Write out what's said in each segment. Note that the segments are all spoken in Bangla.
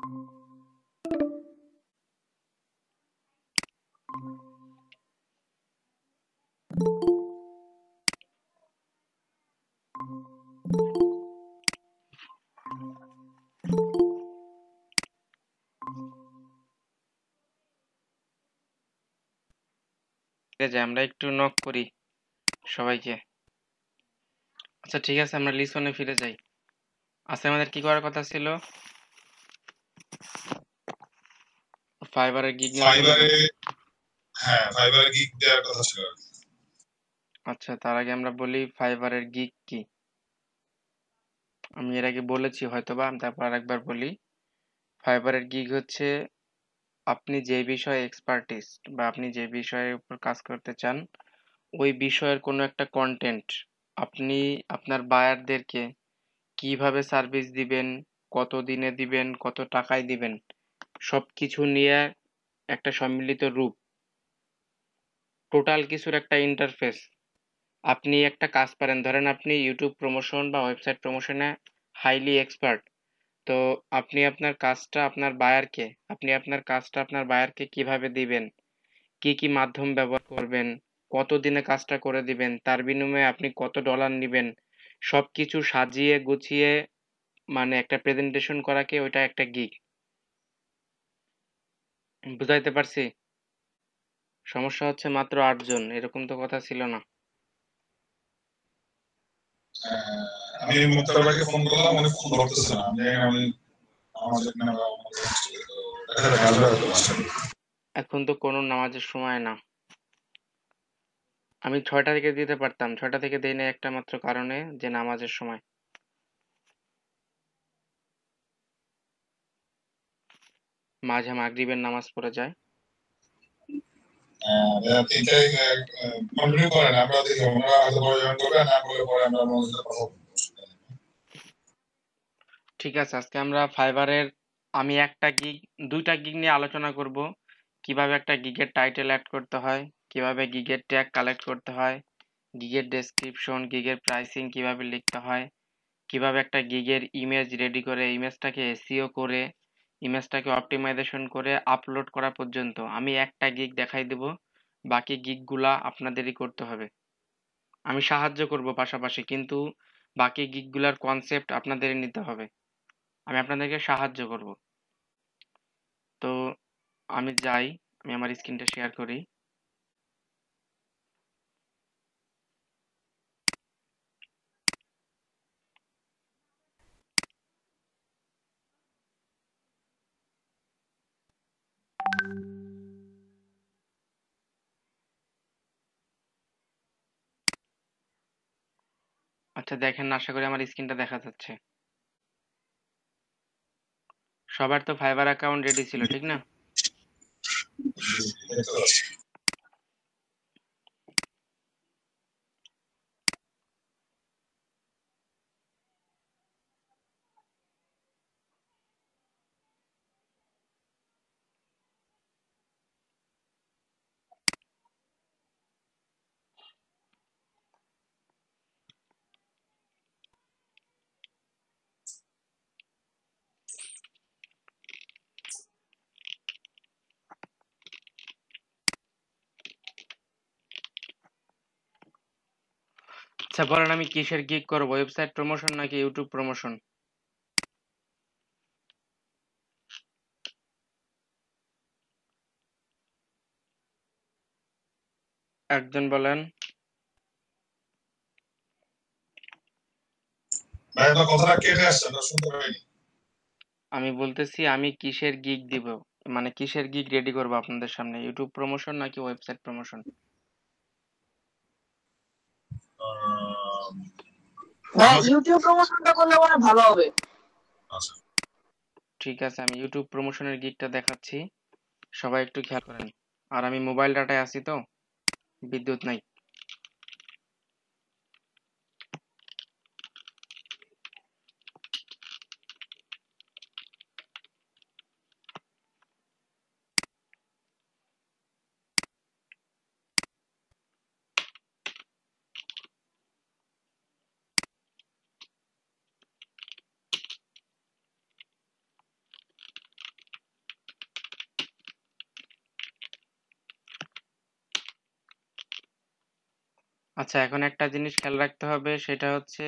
ঠিক আছে, আমরা একটু নক করি সবাইকে। আচ্ছা ঠিক আছে, আমরা লিসনে ফিরে যাই। আচ্ছা, আমাদের কি করার কথা ছিল? ফাইবারের গিগ নিয়ে আলোচনা ফাইবারে, করব। হ্যাঁ ফাইবারে গিগ দেওয়ার কথা ছিল। আচ্ছা, তার আগে আমরা বলি ফাইবারের গিগ কি। আমি এর আগে বলেছি হয়তোবা, আমি তারপর আরেকবার বলি। ফাইবারের গিগ হচ্ছে আপনি যে বিষয়ে এক্সপার্টিস্ট বা আপনি যে বিষয়ের উপর কাজ করতে চান, ওই বিষয়ের কোনো একটা কন্টেন্ট আপনি আপনার বায়ারদেরকে কিভাবে সার্ভিস দিবেন, কত দিনে দিবেন, কত টাকায় দিবেন, সবকিছু নিয়ে একটা সম্মিলিত রূপ, টোটাল কিছুর একটা ইন্টারফেস। আপনি একটা কাজ পারেন, ধরেন আপনি ইউটিউব প্রমোশন বা ওয়েবসাইট প্রমোশনে হাইলি এক্সপার্ট। তো আপনি আপনার কাজটা আপনার বায়ারকে কিভাবে দিবেন, কি কি মাধ্যম ব্যবহার করবেন, কত দিনে কাজটা করে দিবেন, তার বিনিময়ে আপনি কত ডলার নিবেন, সবকিছু সাজিয়ে গুছিয়ে মানে একটা প্রেজেন্টেশন করাকে ওইটা একটা গিগ। বুঝাইতে পারছি? সমস্যা হচ্ছে মাত্র 8 জন, এরকম তো কথা ছিল না। আমি মুক্তার ভাইকে ফোন করলাম, উনি ফোন ধরতেছে না। আমি জানি না উনি আমার জন্য দেখা যাক আসবে হয়তো বাসায়। এখন তো কোনো নামাজের সময় না। আমি 6টা থেকে দিতে পারতাম, 6টা থেকে দেই না একটা মাত্র কারণে, যে নামাজের সময়। মাঝে মাগরিবের নামাজ পড়ে যায়। তিনটায় কন্টিনিউ করেন, আমরা দেখি ওনারা হয়তো পরে জয়েন করবে, না করলে পরে আমরা ওনাদের সাথে কথা বলবো। ঠিক আছে, আজকে আমরা ফাইবারের আমি একটা গিগ, দুইটা গিগ নিয়ে আলোচনা করব। কিভাবে একটা গিগের টাইটেল অ্যাড করতে হয়, কিভাবে গিগের ট্যাগ কালেক্ট করতে হয়, গিগের ডেসক্রিপশন, গিগের প্রাইসিং কিভাবে লিখতে হয়, কিভাবে একটা গিগের ইমেজ রেডি করে ইমেজটাকে এসইও করে ইমেজটাকে অপটিমাইজেশন করে আপলোড করা পর্যন্ত আমি একটা গিগ দেখাই দেব। বাকি গিগগুলা আপনাদেরই করতে হবে। আমি সাহায্য করব পাশাপাশি, কিন্তু বাকি গিগগুলার কনসেপ্ট আপনাদেরই নিতে হবে। আমি আপনাদেরকে সাহায্য করব। তো আমি যাই, আমি আমার স্ক্রিনটা শেয়ার করি। আচ্ছা দেখেন, আশা করি আমার স্ক্রিনটা দেখা যাচ্ছে। সবার তো ফাইবার অ্যাকাউন্ট রেডি ছিল, ঠিক না? দেখতে পাচ্ছি। আচ্ছা বলেন, আমি কিসের গিগ করব, ওয়েবসাইট প্রমোশন নাকি ইউটিউব প্রমোশন? একজন বলেন। ভাই আপনার কথাটা কেটে আসছে, আমরা শুনতে পাইনি। আমি বলতেছি আমি কিসের গিগ দিব, মানে কিসের গিগ রেডি করব আপনাদের সামনে, ইউটিউব প্রমোশন নাকি ওয়েবসাইট প্রমোশন? হ্যাঁ, ইউটিউব প্রমোশনটা করলে মনে হয় ভালো হবে। আচ্ছা ঠিক আছে, আমি ইউটিউব প্রমোশনের গিগটা দেখাচ্ছি, সবাই একটু খেয়াল করেন। আর আমি মোবাইল ডাটায় আছি তো, বিদ্যুৎ নাই। আচ্ছা, এখন একটা জিনিস খেয়াল রাখতে হবে, সেটা হচ্ছে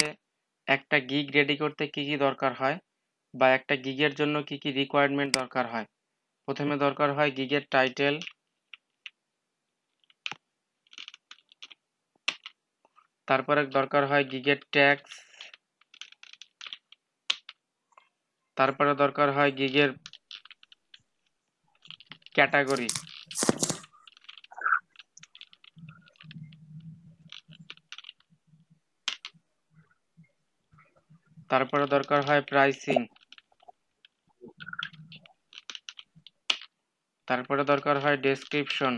একটা গিগ রেডি করতে কি কি দরকার হয় বা একটা গিগের জন্য কি কি রিকোয়ারমেন্ট দরকার হয়। প্রথমে দরকার হয় গিগের টাইটেল, তারপরে দরকার হয় গিগের ট্যাক্স, তারপরে দরকার হয় গিগের ক্যাটাগরি, তারপরে দরকার হয় প্রাইসিং, তারপরে দরকার হয় ডেসক্রিপশন,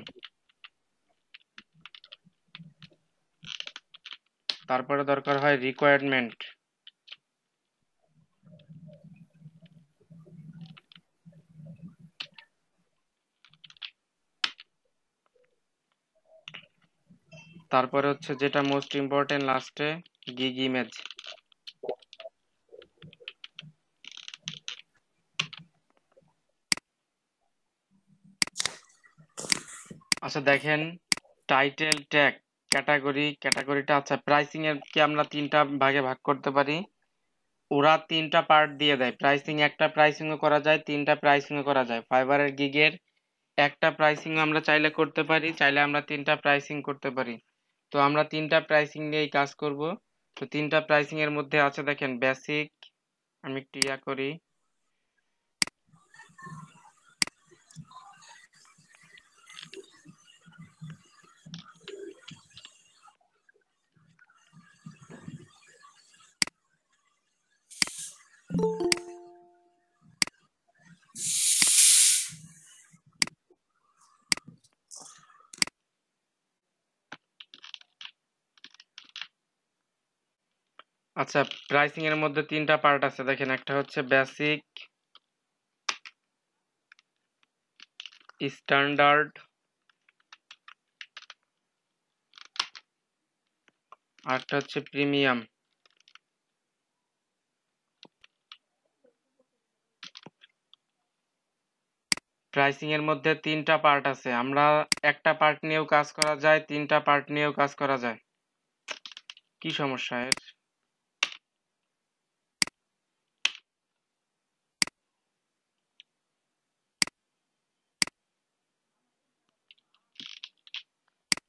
তারপরে দরকার হয় রিকোয়ারমেন্ট। তারপরে হচ্ছে যেটা মোস্ট ইম্পর্টেন্ট লাস্টে, গিগ ইমেজ। আচ্ছা দেখেন, টাইটেল, ট্যাগ, ক্যাটাগরিটা, আচ্ছা প্রাইসিং এর কি আমরা তিনটা ভাগে ভাগ করতে পারি। ওরা তিনটা পার্ট দিয়ে দেয়, প্রাইসিং একটা প্রাইসিংও করা যায়, তিনটা প্রাইসিংও করা যায়। ফাইবারের গিগের একটা প্রাইসিং আমরা চাইলে করতে পারি, চাইলে আমরা তিনটা প্রাইসিং করতে পারি। তো আমরা তিনটা প্রাইসিং নিয়েই কাজ করব। তো তিনটা প্রাইসিং এর মধ্যে আছে দেখেন বেসিক, আমি একটু করি, আচ্ছা প্রাইসিং এর মধ্যে তিনটা পার্ট আছে দেখেন, একটা হচ্ছে বেসিক, স্ট্যান্ডার্ড, আর একটা হচ্ছে প্রিমিয়াম। প্রাইসিং এর মধ্যে তিনটা পার্ট আছে, আমরা একটা পার্ট নিয়েও কাজ করা যায়, তিনটা পার্ট নিয়েও কাজ করা যায়। কি সমস্যা এর?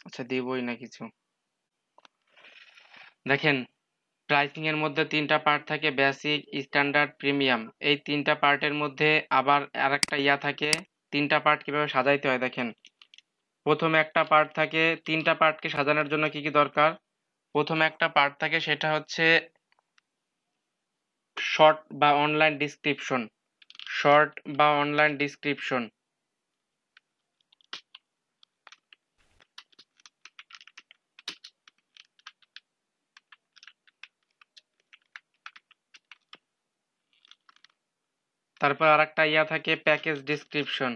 আচ্ছা দিবই না কিছু। দেখেন প্রাইসিং এর মধ্যে তিনটা পার্ট থাকে, বেসিক, স্ট্যান্ডার্ড, প্রিমিয়াম। এই তিনটা পার্টের মধ্যে আবার আরেকটা থাকে, তিনটা পার্ট কিভাবে সাজাইতে হয় দেখেন। প্রথমে একটা পার্ট থাকে, তিনটা পার্টকে সাজানোর জন্য কি কি দরকার। প্রথমে একটা পার্ট থাকে, সেটা হচ্ছে শর্ট বা অনলাইন ডিসক্রিপশন, শর্ট বা অনলাইন ডিসক্রিপশন। তারপর আরেকটা থাকে প্যাকেজ ডিসক্রিপশন।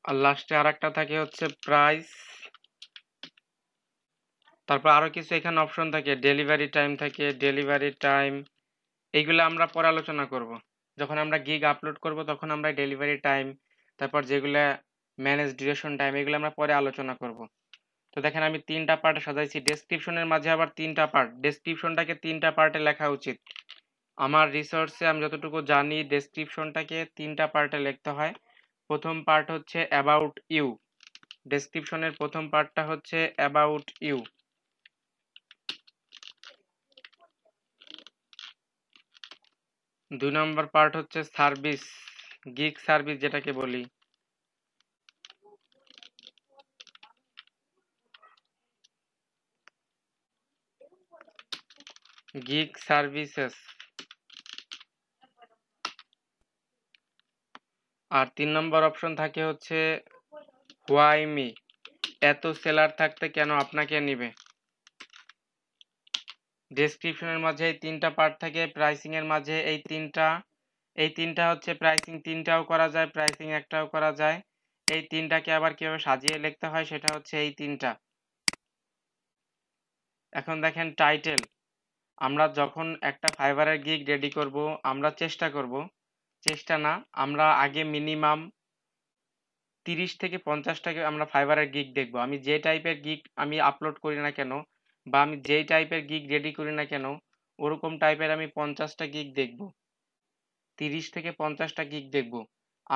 আর লাস্টে আরেকটা থাকে হচ্ছে প্রাইস। তারপর আরো কিছু এখানে অপশন থাকে, ডেলিভারি টাইম থাকে, ডেলিভারি টাইম। এইগুলো আমরা পরে আলোচনা করব, যখন আমরা গিগ আপলোড করব তখন আমরা ডেলিভারি টাইম, তারপর যেগুলা ম্যানেজ ডিউরেশন টাইম, এগুলো আমরা পরে আলোচনা করব। তো দেখেন আমি তিনটা পার্টে সাজাইছি, ডেসক্রিপশনের মাঝে আবার তিনটা পার্ট, ডেসক্রিপশনটাকে তিনটা পার্টে লেখা উচিত। আমার রিসোর্সে আমি যতটুকু জানি ডেসক্রিপশনটাকে তিনটা পার্টে লিখতে হয়। প্রথম পার্ট হচ্ছে অ্যাবাউট ইউ, ডেসক্রিপশনের প্রথম পার্টটা হচ্ছে অ্যাবাউট ইউ। দুই নম্বর পার্ট হচ্ছে সার্ভিস, গিগ সার্ভিস যেটাকে বলি। Gig services. আর 3 নম্বর অপশন থাকে হচ্ছে হোয়াই মি, এত সেলার থাকতে কেন আপনাকে নিবে। ডেসক্রিপশনের মাঝে এই তিনটা পার্ট থাকে, প্রাইসিং এর মাঝে এই তিনটা হচ্ছে প্রাইসিং তিনটাও করা যায়, প্রাইসিং একটাও করা যায়। এই তিনটাকে আবার কিভাবে সাজিয়ে লিখতে হয় সেটা হচ্ছে এই তিনটা। এখন দেখেন টাইটেল, আমরা যখন একটা ফাইবারের গিগ রেডি করব, আমরা চেষ্টা না, আমরা আগে মিনিমাম 30 থেকে 50টাকে আমরা ফাইবারের গিগ দেখব। আমি যে টাইপের গিগ আমি আপলোড করি না কেন, বা আমি যেই টাইপের গিগ রেডি করি না কেন, ওরকম টাইপের আমি 50টা গিগ দেখব, 30 থেকে 50টা গিগ দেখব।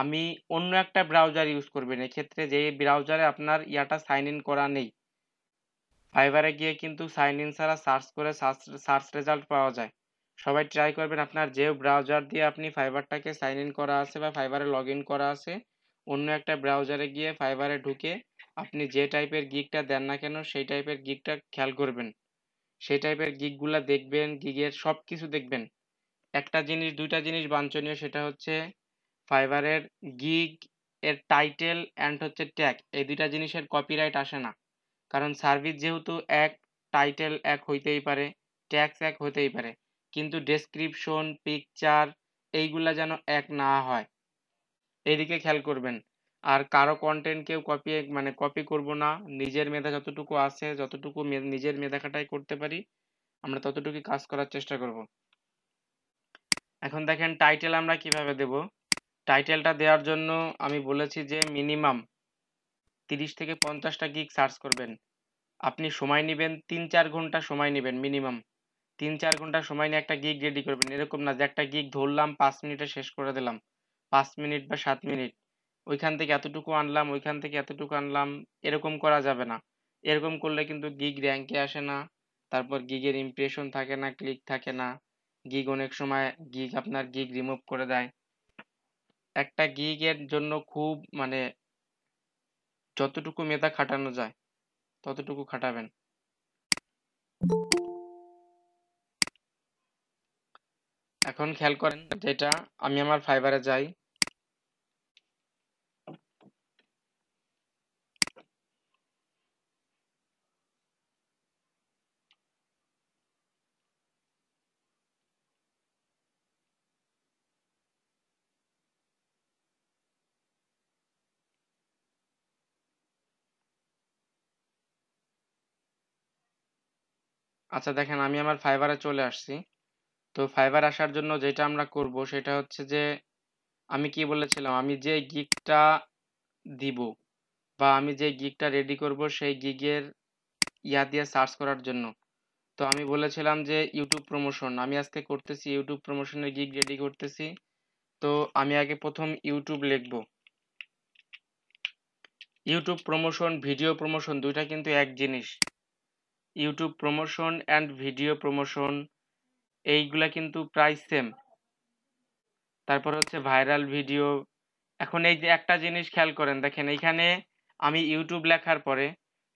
আমি অন্য একটা ব্রাউজার ইউজ করবেন এক্ষেত্রে, যে ব্রাউজারে আপনার ইয়াটা সাইন ইন করা নেই। ফাইবারে গিয়ে কিন্তু সাইন ইন ছাড়া সার্চ করে সার্চ রেজাল্ট পাওয়া যায়। সবাই ট্রাই করবেন আপনার যে ব্রাউজার দিয়ে আপনি ফাইবারটাকে সাইন ইন করা আছে বা ফাইবারে লগ ইন করা আছে, অন্য একটা ব্রাউজারে গিয়ে ফাইবারে ঢুকে আপনি যে টাইপের গিগটা দেন না কেন সেই টাইপের গিগটা খেয়াল করবেন। সেই টাইপের গিগগুলা দেখবেন, গিগের সব কিছু দেখবেন। একটা জিনিস, দুইটা জিনিস বাঞ্ছনীয়, সেটা হচ্ছে ফাইবারের গিগ এর টাইটেল অ্যান্ড হচ্ছে ট্যাগ, এই দুইটা জিনিসের কপিরাইট আসে না। কারণ সার্ভিস যেহেতু এক, টাইটেল এক হইতেই পারে, ট্যাক্স এক হতেই পারে, কিন্তু ডেসক্রিপশন, পিকচার এইগুলা যেন এক না হয়, এদিকে খেয়াল করবেন। আর কারো কন্টেন্ট কেউ কপি করব না। নিজের মেধা যতটুকু আছে, যতটুকু নিজের মেধা খাটাই করতে পারি, আমরা ততটুকু কাজ করার চেষ্টা করব। এখন দেখেন টাইটেল আমরা কিভাবে দেব। টাইটেলটা দেওয়ার জন্য আমি বলেছি যে মিনিমাম 30 থেকে 50টা গিগ সার্চ করবেন। আপনি সময় নেবেন 3-4 ঘন্টা সময় নেবেন মিনিমাম। 3-4 ঘন্টা সময় নিয়ে একটা গিগ রেডি করবেন। এরকম না যে একটা গিগ ধরলাম 5 মিনিটে শেষ করে দিলাম। 5 মিনিট বা 7 মিনিট। ওইখান থেকে এতটুকু আনলাম, ওইখান থেকে এতটুকু আনলাম, এরকম করা যাবে না। এরকম করলে কিন্তু গিগ র্যাঙ্কে আসে না। তারপর গিগের ইমপ্রেশন থাকে না, ক্লিক থাকে না। গিগ অনেক সময় আপনার গিগ রিমুভ করে দেয়। একটা গিগের জন্য খুব যতটুকু মেধা খাটানো যায় ততটুকু খাটাবেন। এখন খেয়াল করেন, যেটা আমি আমার ফাইবারে যাই, আচ্ছা দেখেন আমি আমার ফাইবারে চলে আসছি। তো ফাইবার আসার জন্য যেটা আমরা করব সেটা হচ্ছে যে, আমি কি বলেছিলাম, আমি যে গিগটা দিব বা আমি যে গিগটা রেডি করব সেই গিগের ইয়া দিয়ে সার্চ করার জন্য। তো আমি বলেছিলাম যে ইউটিউব প্রমোশন আমি আজকে করতেছি, ইউটিউব প্রমোশনের গিগ রেডি করতেছি। তো আমি আগে প্রথম ইউটিউব লিখব। ইউটিউব প্রমোশন, ভিডিও প্রমোশন দুইটা কিন্তু এক জিনিস। YouTube promotion and video promotion এইগুলা কিন্তু প্রায় সেম। তারপর হচ্ছে ভাইরাল ভিডিও। এখন এই যে একটা জিনিস খেয়াল করেন, দেখেন এইখানে আমি ইউটিউব লেখার পরে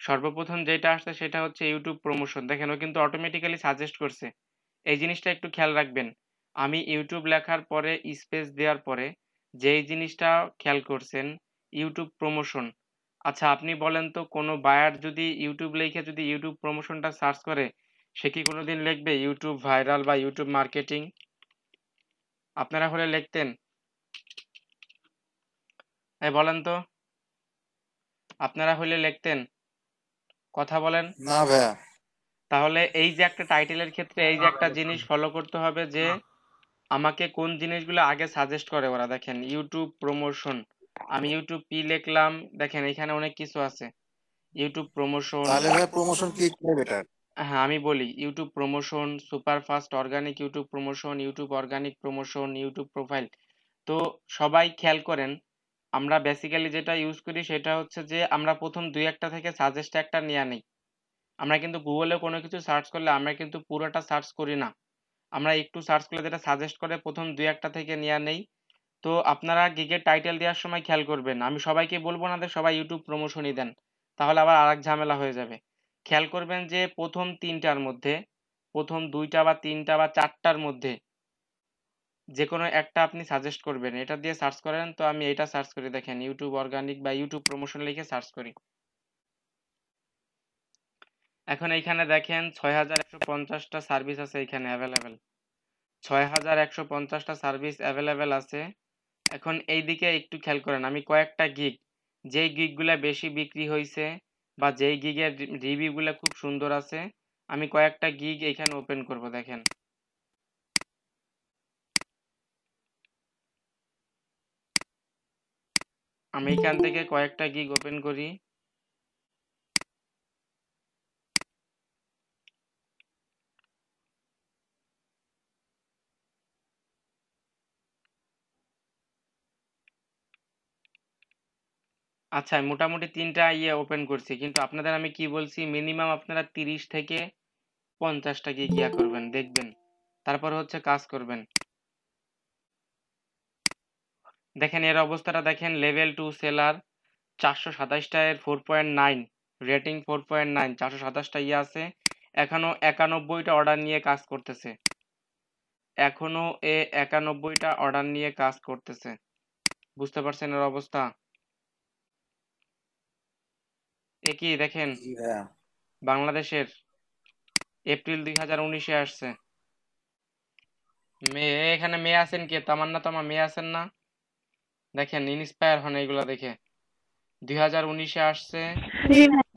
সর্বপ্রথম যেটা আসছে সেটা হচ্ছে ইউটিউব প্রমোশন। দেখেন ও কিন্তু অটোমেটিক্যালি সাজেস্ট করছে। এই জিনিসটা একটু খেয়াল রাখবেন। আমি ইউটিউব লেখার পরে স্পেস দেওয়ার পরে যেই জিনিসটা খেয়াল করছেন, ইউটিউব প্রমোশন। আচ্ছা আপনি বলেন তো, কোনো বায়ার যদি ইউটিউব লিখে যদি ইউটিউব প্রমোশনটা সার্চ করে, সে কি কোনোদিন লিখবে ইউটিউব ভাইরাল বা ইউটিউব মার্কেটিং? আপনারা হলে লিখতেন? বলেন তো, আপনারা হলে লিখতেন? কথা বলেন। না ভাইয়া। তাহলে এই যে একটা টাইটেলের ক্ষেত্রে এই যে একটা জিনিস ফলো করতে হবে যে আমাকে কোন জিনিসগুলো আগে সাজেস্ট করে ওরা। দেখেন ইউটিউব প্রমোশন, আমি ইউটিউব পি লিখলাম, দেখেন এখানে অনেক কিছু আছে। ইউটিউব প্রমোশন, তাহলে ভাই প্রমোশন কি করে বেটার? হ্যাঁ আমি বলি YouTube promotion, super fast organic YouTube promotion, YouTube organic promotion, YouTube profile. তো সবাই খেয়াল করেন, আমরা বেসিক্যালি যেটা ইউজ করি সেটা হচ্ছে যে আমরা প্রথম দুই একটা থেকে সাজেস্ট একটা নিয়ে নিই। আমরা কিন্তু গুগলে কোনো কিছু সার্চ করলে আমরা কিন্তু পুরোটা সার্চ করি না। আমরা একটু সার্চ করলে যেটা সাজেস্ট করে প্রথম দুই একটা থেকে নেওয়া নেই। তো আপনারা গিগের টাইটেল দেওয়ার সময় খেয়াল করবেন, আমি সবাইকে বলবো না যে সবাই ইউটিউব প্রমোশনই দেন, তাহলে আবার আরেক ঝামেলা হয়ে যাবে। খেয়াল করবেন যে প্রথম তিনটার মধ্যে, প্রথম দুইটা বা তিনটা বা চারটার মধ্যে যে কোনো একটা আপনি সাজেস্ট করবেন, এটা দিয়ে সার্চ করেন। তো আমি এটা সার্চ করি, দেখেন ইউটিউব অর্গানিক বা ইউটিউব প্রমোশন লিখে সার্চ করি। এখন এইখানে দেখেন 6150টা সার্ভিস আছে এখানে অ্যাভেলেবেল। 6150টা সার্ভিস অ্যাভেলেবেল আছে। এখন এই দিকে একটু খেয়াল করেন, আমি কয়েকটা গিগ, যেই গিগগুলা বেশি বিক্রি হয়েছে বা যেই গিগের রিভিউগুলো খুব সুন্দর আছে, আমি কয়েকটা গিগ এখানে ওপেন করব, দেখেন। আমি এখান থেকে কয়েকটা গিগ ওপেন করি। আচ্ছা, আমি মোটামুটি 3টা ওপেন করছি, কিন্তু আপনাদের আমি কি বলছি, মিনিমাম আপনারা 30 থেকে 50টা গিগ করবেন, দেখবেন। তারপর হচ্ছে কাজ করবেন। দেখেন এর অবস্থাটা দেখেন, লেভেল 2 সেলার 427টা এর 4.9 রেটিং, 4.9, 427টা আছে। এখনো 91টা অর্ডার নিয়ে কাজ করতেছে। এখনো 91টা অর্ডার নিয়ে কাজ করতেছে। বুঝতে পারছেন এর অবস্থা? কি দেখেন, জি ভাইয়া। বাংলাদেশের এপ্রিল 2019-এ আসছে। মেয়ে, এখানে মেয়ে আছেন কে? তামান্না, মেয়ে আছেন না? দেখেন ইন্সপায়ার হন এইগুলা দেখে। 2019-এ আসছে,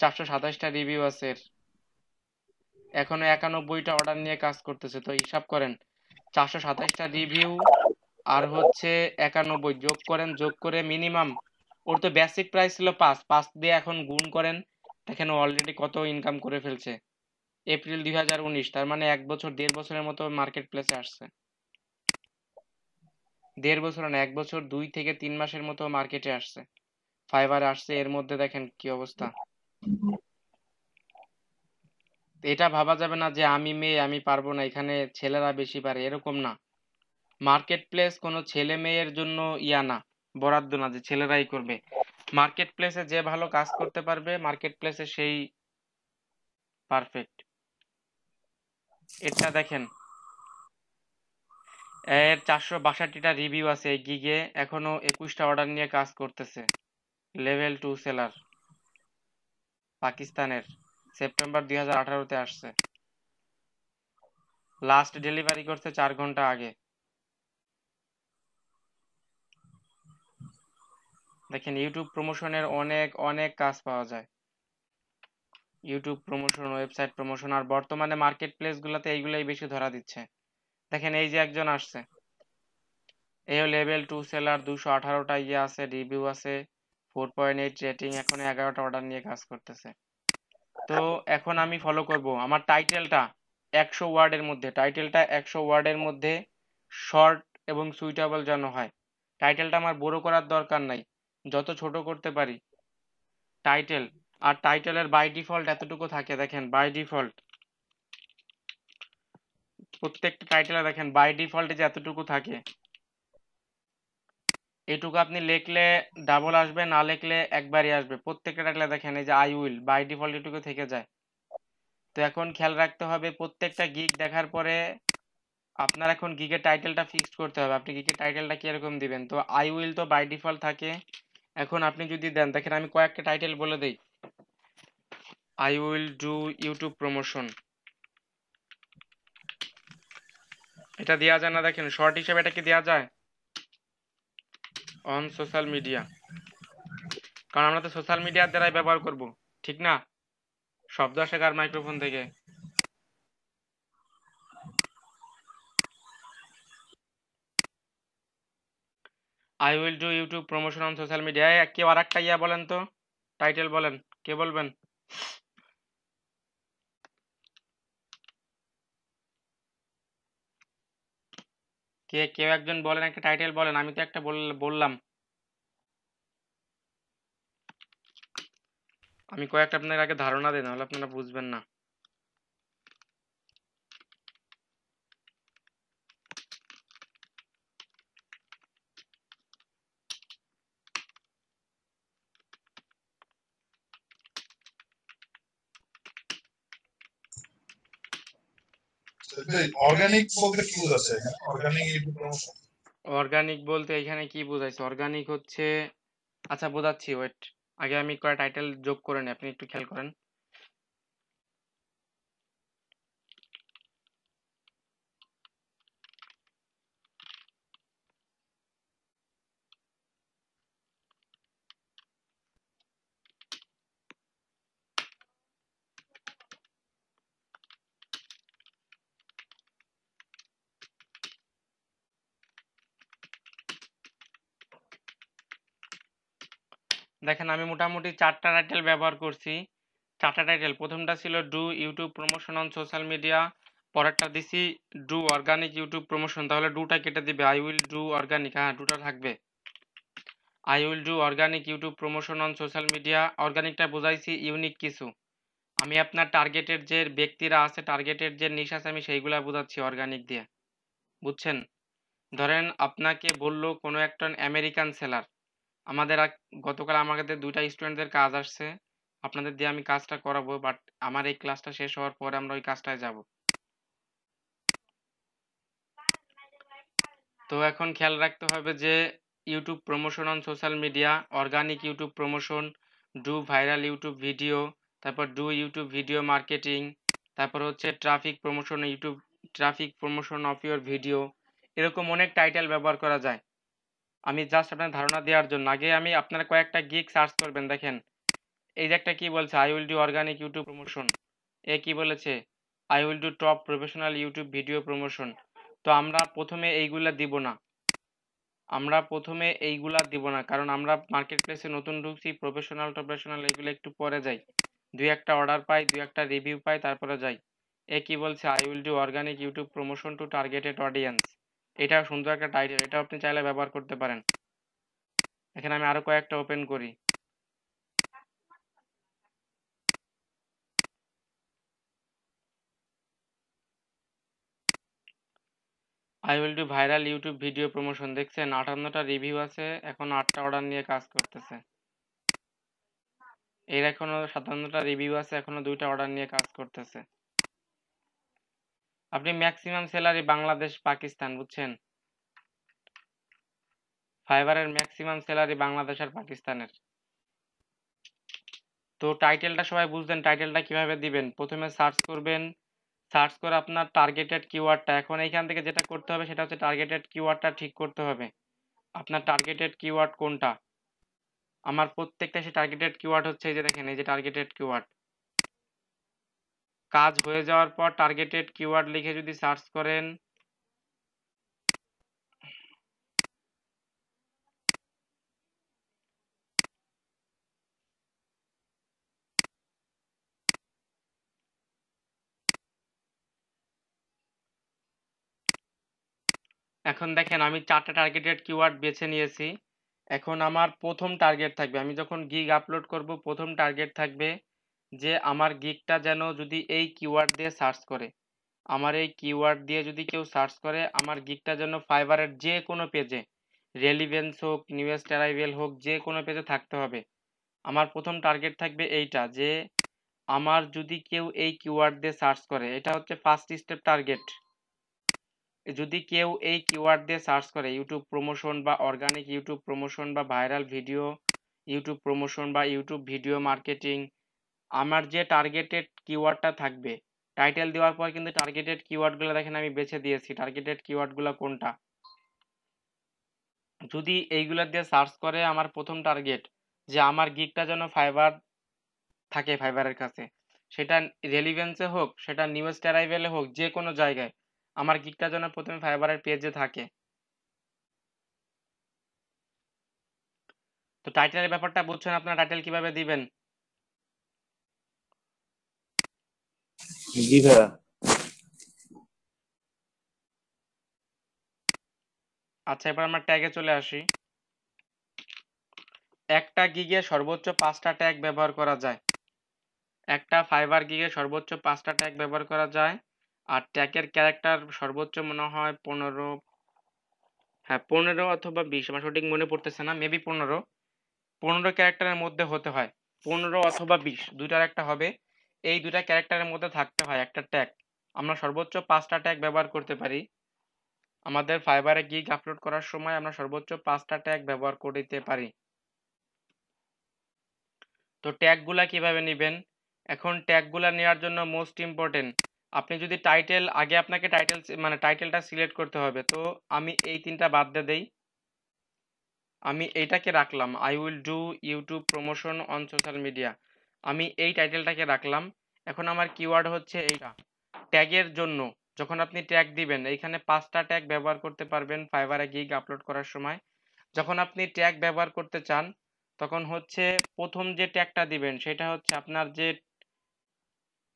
427টা রিভিউ আছে এর। এখনো 91টা অর্ডার নিয়ে কাজ করতেছে। তো হিসাব করেন, 427টা রিভিউ আর হচ্ছে 91 যোগ করেন, যোগ করে মিনিমাম, ওর তো বেসিক প্রাইস ছিল 5 দিয়ে এখন গুণ করেন, দেখেন ও অলরেডি কত ইনকাম করে ফেলছে। এপ্রিল 2019, তার মানে 1 বছর 1.5 বছরের মতো মার্কেট প্লেসে আসছে। 1.5 বছর না, 1 বছর 2 থেকে 3 মাসের মতো মার্কেটে আসছে, ফাইবারে আসছে। এর মধ্যে দেখেন কি অবস্থা। এটা ভাবা যাবে না যে আমি মেয়ে, আমি পারবো না, এখানে ছেলেরা বেশি পারে, এরকম না। মার্কেট প্লেস কোনো ছেলে মেয়ের জন্য না, বরাদ্দ না যে ছেলেরাই করবে। মার্কেট প্লেসে যে ভালো কাজ করতে পারবে, মার্কেট প্লেসে সেই পারফেক্ট। এটা দেখেন, এর 462টা রিভিউ আছে এই গিগে, এখনো 21টা অর্ডার নিয়ে কাজ করতেছে। লেভেল 2 সেলার, পাকিস্তানের, সেপ্টেম্বর 2018-তে আসছে। লাস্ট ডেলিভারি করছে 4 ঘন্টা আগে। দেখেন ইউটিউব প্রমোশনের অনেক অনেক কাজ পাওয়া যায়। ইউটিউব প্রমোশন, ওয়েবসাইট প্রমোশন, আর বর্তমানে মার্কেট প্লেসগুলোতে এইগুলাই বেশি ধরা দিচ্ছে। দেখেন এই যে একজন আসছে, এই লেভেল 2 সেলার, 218টা আছে, রিভিউ আছে, 4.8 রেটিং, এখন 11টা অর্ডার নিয়ে কাজ করতেছে। তো এখন আমি ফলো করব আমার টাইটেলটা 100 ওয়ার্ডের মধ্যে, টাইটেলটা 100 ওয়ার্ডের মধ্যে, শর্ট এবং সুইটেবল যেন হয়। টাইটেলটা আমার বড় করার দরকার নাই, যত ছোট করতে পারি টাইটেল। আর টাইটেলের বাই ডিফল্ট এতটুকু থাকে, দেখেন বাই ডিফল্ট প্রত্যেকটা টাইটেলে দেখেন বাই ডিফল্টে যে এতটুকু থাকে, এটুকু আপনি লিখলে ডাবল আসবে, না লিখলে একবারই আসবে। প্রত্যেকটা টাইটেলে দেখেন এই যে আই উইল, বাই ডিফল্ট এটুকু থেকে যায়। তো এখন খেয়াল রাখতে হবে, প্রত্যেকটা গিগ দেখার পরে আপনার এখন গিগের টাইটেলটা ফিক্সড করতে হবে, আপনি গিগের টাইটেলটা কিরকম দিবেন। তো আই উইল তো বাই ডিফল্ট থাকে। এখন আপনি যদি দেন, দেখেন আমি কয়েকটা টাইটেল বলে দেই। I will do YouTube promotion, এটা দেওয়া যায় না? দেখেন শর্ট হিসেবে এটা কি দেওয়া যায়? অন সোশ্যাল মিডিয়া, কারণ আমরা তো সোশ্যাল মিডিয়ার দ্বারাই ব্যবহার করব, ঠিক না? শব্দ আসে কার মাইক্রোফোন থেকে? I will do YouTube promotion on social media. কেউ আর একটা বলেন তো, টাইটেল বলেন, কে বলবেন? কেউ একজন বলেন, একটা টাইটেল বলেন, আমি তো একটা বললাম। আমি কয়েকটা আপনার আগে ধারণা দিই, নাহলে আপনারা বুঝবেন না। অর্গানিক বলতে কি বোঝাচ্ছে এখানে? Organic YouTube promotion? অর্গানিক বলতে এখানে কি বোঝাইছে? অর্গানিক হচ্ছে, আচ্ছা বোঝাচ্ছি, ওয়েট, আগে আমি কয়েকটা টাইটেল যোগ করে নিই, আপনি একটু খেয়াল করেন। দেখেন আমি মোটামুটি 4টা টাইটেল ব্যবহার করছি। 4টা টাইটেল, প্রথমটা ছিল do YouTube promotion on social media, পরেরটা দিছি ডু অর্গানিক ইউটিউব প্রমোশন, তাহলে ডুটা কেটে দিবে, আই উইল ডু অর্গানিক, হ্যাঁ ডুটা থাকবে, I will do organic YouTube promotion on social media. অর্গানিকটা বোঝাইছি ইউনিক কিছু, আমি আপনার টার্গেটের যে ব্যক্তিরা আছে, টার্গেটের যে নিশ আছে, আমি সেইগুলা বোঝাচ্ছি অর্গানিক দিয়ে, বুঝছেন? ধরেন আপনাকে বলল কোনো একটা আমেরিকান সেলার, আমাদের গতকাল আমাদের 2টা স্টুডেন্টদের কাজ আসছে, আপনাদের দিয়ে আমি কাজটা করাবো, বাট আমার এই ক্লাসটা শেষ হওয়ার পরে আমরা ওই কাজটায় যাব। তো এখন খেয়াল রাখতে হবে যে YouTube promotion on social media, organic YouTube promotion, do viral YouTube video, তারপর ডু ইউটিউব ভিডিও মার্কেটিং, তারপর হচ্ছে traffic promotion YouTube, traffic promotion of your video, এরকম অনেক টাইটেল ব্যবহার করা যায়। আমি জাস্ট আপনার ধারণা দেওয়ার জন্য, আগে আমি আপনার কয়েকটা গিগ সার্চ করবেন। দেখেন এই যে একটা কি বলছে, I will do organic YouTube promotion, এ কি বলেছে, I will do top professional YouTube video promotion. তো আমরা প্রথমে এইগুলা দিব না, কারণ আমরা মার্কেট প্লেসে নতুন ঢুকছি, প্রফেশনাল এগুলো একটু পরে যাই, 2-1টা অর্ডার পাই, 2-1টা রিভিউ পাই, তারপরে যাই। এ কি বলছে, I will do organic YouTube promotion to targeted audience, এটা সুন্দর একটা টাইটেল, এটা আপনি চাইলে ব্যবহার করতে পারেন। এখানে আমি আরো কয়েকটা ওপেন করি, I will do viral YouTube video promotion, দেখছেন 58টা রিভিউ আছে, এখন 8টা অর্ডার নিয়ে কাজ করতেছে। এর এখনো 57টা রিভিউ আছে, এখনো 2টা অর্ডার নিয়ে কাজ করতেছে। আপনি ম্যাক্সিমাম স্যালারি বাংলাদেশ পাকিস্তান, বুঝছেন? ফাইবারের ম্যাক্সিমাম স্যালারি বাংলাদেশ আর পাকিস্তানের। তো টাইটেলটা সবাই বুঝলেন, টাইটেলটা কিভাবে দিবেন? প্রথমে সার্চ করবেন, সার্চ করে আপনার টার্গেটেড কিওয়ার্ডটা, এখন এইখান থেকে যেটা করতে হবে সেটা হচ্ছে টার্গেটেড কিওয়ার্ডটা ঠিক করতে হবে। আপনার টার্গেটেড কিওয়ার্ড কোনটা? আমার প্রত্যেকটা সে টার্গেটেড কিওয়ার্ড হচ্ছে এই যে দেখেন, এই যে টার্গেটেড কিওয়ার্ড। কাজ হয়ে যাওয়ার পর টার্গেটেড কিওয়ার্ড লিখে যদি সার্চ করেন, এখন দেখেন আমি 4টা টার্গেটেড কিওয়ার্ড বেছে নিয়েছি। এখন আমার প্রথম টার্গেট থাকবে, আমি যখন গিগ আপলোড করব, প্রথম টার্গেট থাকবে যে আমার গিগটা যেন যদি এই কিওয়ার্ড দিয়ে সার্চ করে, আমার এই কিওয়ার্ড দিয়ে যদি কেউ সার্চ করে, আমার গিগটা যেন ফাইবারের যে কোনো পেজে, রেলিভেন্স হোক, নিউয়েস্ট অ্যারাইভেল হোক, যে কোনো পেজে থাকতে হবে। আমার প্রথম টার্গেট থাকবে এইটা, যে আমার যদি কেউ এই কিওয়ার্ড দিয়ে সার্চ করে, এটা হচ্ছে ফার্স্ট স্টেপ টার্গেট। যদি কেউ এই কিওয়ার্ড দিয়ে সার্চ করে ইউটিউব প্রমোশন বা অর্গানিক ইউটিউব প্রমোশন বা ভাইরাল ভিডিও ইউটিউব প্রমোশন বা ইউটিউব ভিডিও মার্কেটিং, আমার যে টার্গেটেড কিওয়ার্ডটা থাকবে, টাইটেল দেওয়ার পর কিন্তু টার্গেটেড কিওয়ার্ডগুলো দেখেন আমি বেছে দিয়েছি, টার্গেটেড কিওয়ার্ডগুলো কোনটা। যদি এইগুলা দিয়ে সার্চ করে, আমার প্রথম টার্গেট যে আমার গিগটা যেন ফাইবার থাকে, ফাইবারের কাছে, সেটা রেলিভেন্সে হোক, সেটা নিউয়েস্ট অ্যারাইভেলে হোক, যে কোনো জায়গায় আমার গিগটা যেন প্রথমে ফাইবারের পেজে থাকে। তো টাইটেলের ব্যাপারটা বুঝছেন, আপনারা টাইটেল কিভাবে দিবেন? জি ভাইয়া। আচ্ছা, এবার আমরা ট্যাগে চলে আসি। একটা গিগে সর্বোচ্চ 5টা ট্যাগ ব্যবহার করা যায়, একটা ফাইবার গিগে সর্বোচ্চ 5টা ট্যাগ ব্যবহার করা যায়। আর ট্যাগের ক্যারেক্টার সর্বোচ্চ মনে হয় 15, হ্যাঁ 15 অথবা 20, আমার সঠিক মনে পড়তেছে না, মেবি 15 ক্যারেক্টারের মধ্যে হতে হয়, 15 অথবা 20 দুইটার একটা হবে। এই দুইটা ক্যারেক্টারের মধ্যে থাকতে হয় একটা ট্যাগ। আমরা সর্বোচ্চ 5টা ট্যাগ ব্যবহার করতে পারি, আমাদের ফাইবারে গিগ আপলোড করার সময় আমরা সর্বোচ্চ 5টা ট্যাগ ব্যবহার করতে পারি। তো ট্যাগগুলা কিভাবে নেবেন? এখন ট্যাগগুলা নেওয়ার জন্য মোস্ট ইম্পর্টেন্ট, আপনি যদি টাইটেল, আগে আপনাকে টাইটেলটা সিলেক্ট করতে হবে। তো আমি এই 3টা বাদ দিয়ে দেই, আমি এইটাকে রাখলাম, I will do YouTube promotion on social media, আমি এই টাইটেলটাকে রাখলাম। এখন আমার কিওয়ার্ড হচ্ছে এইটা। ট্যাগের জন্য যখন আপনি ট্যাগ দিবেন, এইখানে 5টা ট্যাগ ব্যবহার করতে পারবেন ফাইবারে গিগ আপলোড করার সময়। যখন আপনি ট্যাগ ব্যবহার করতে চান, তখন হচ্ছে প্রথম যে ট্যাগটা দিবেন সেটা হচ্ছে আপনার যে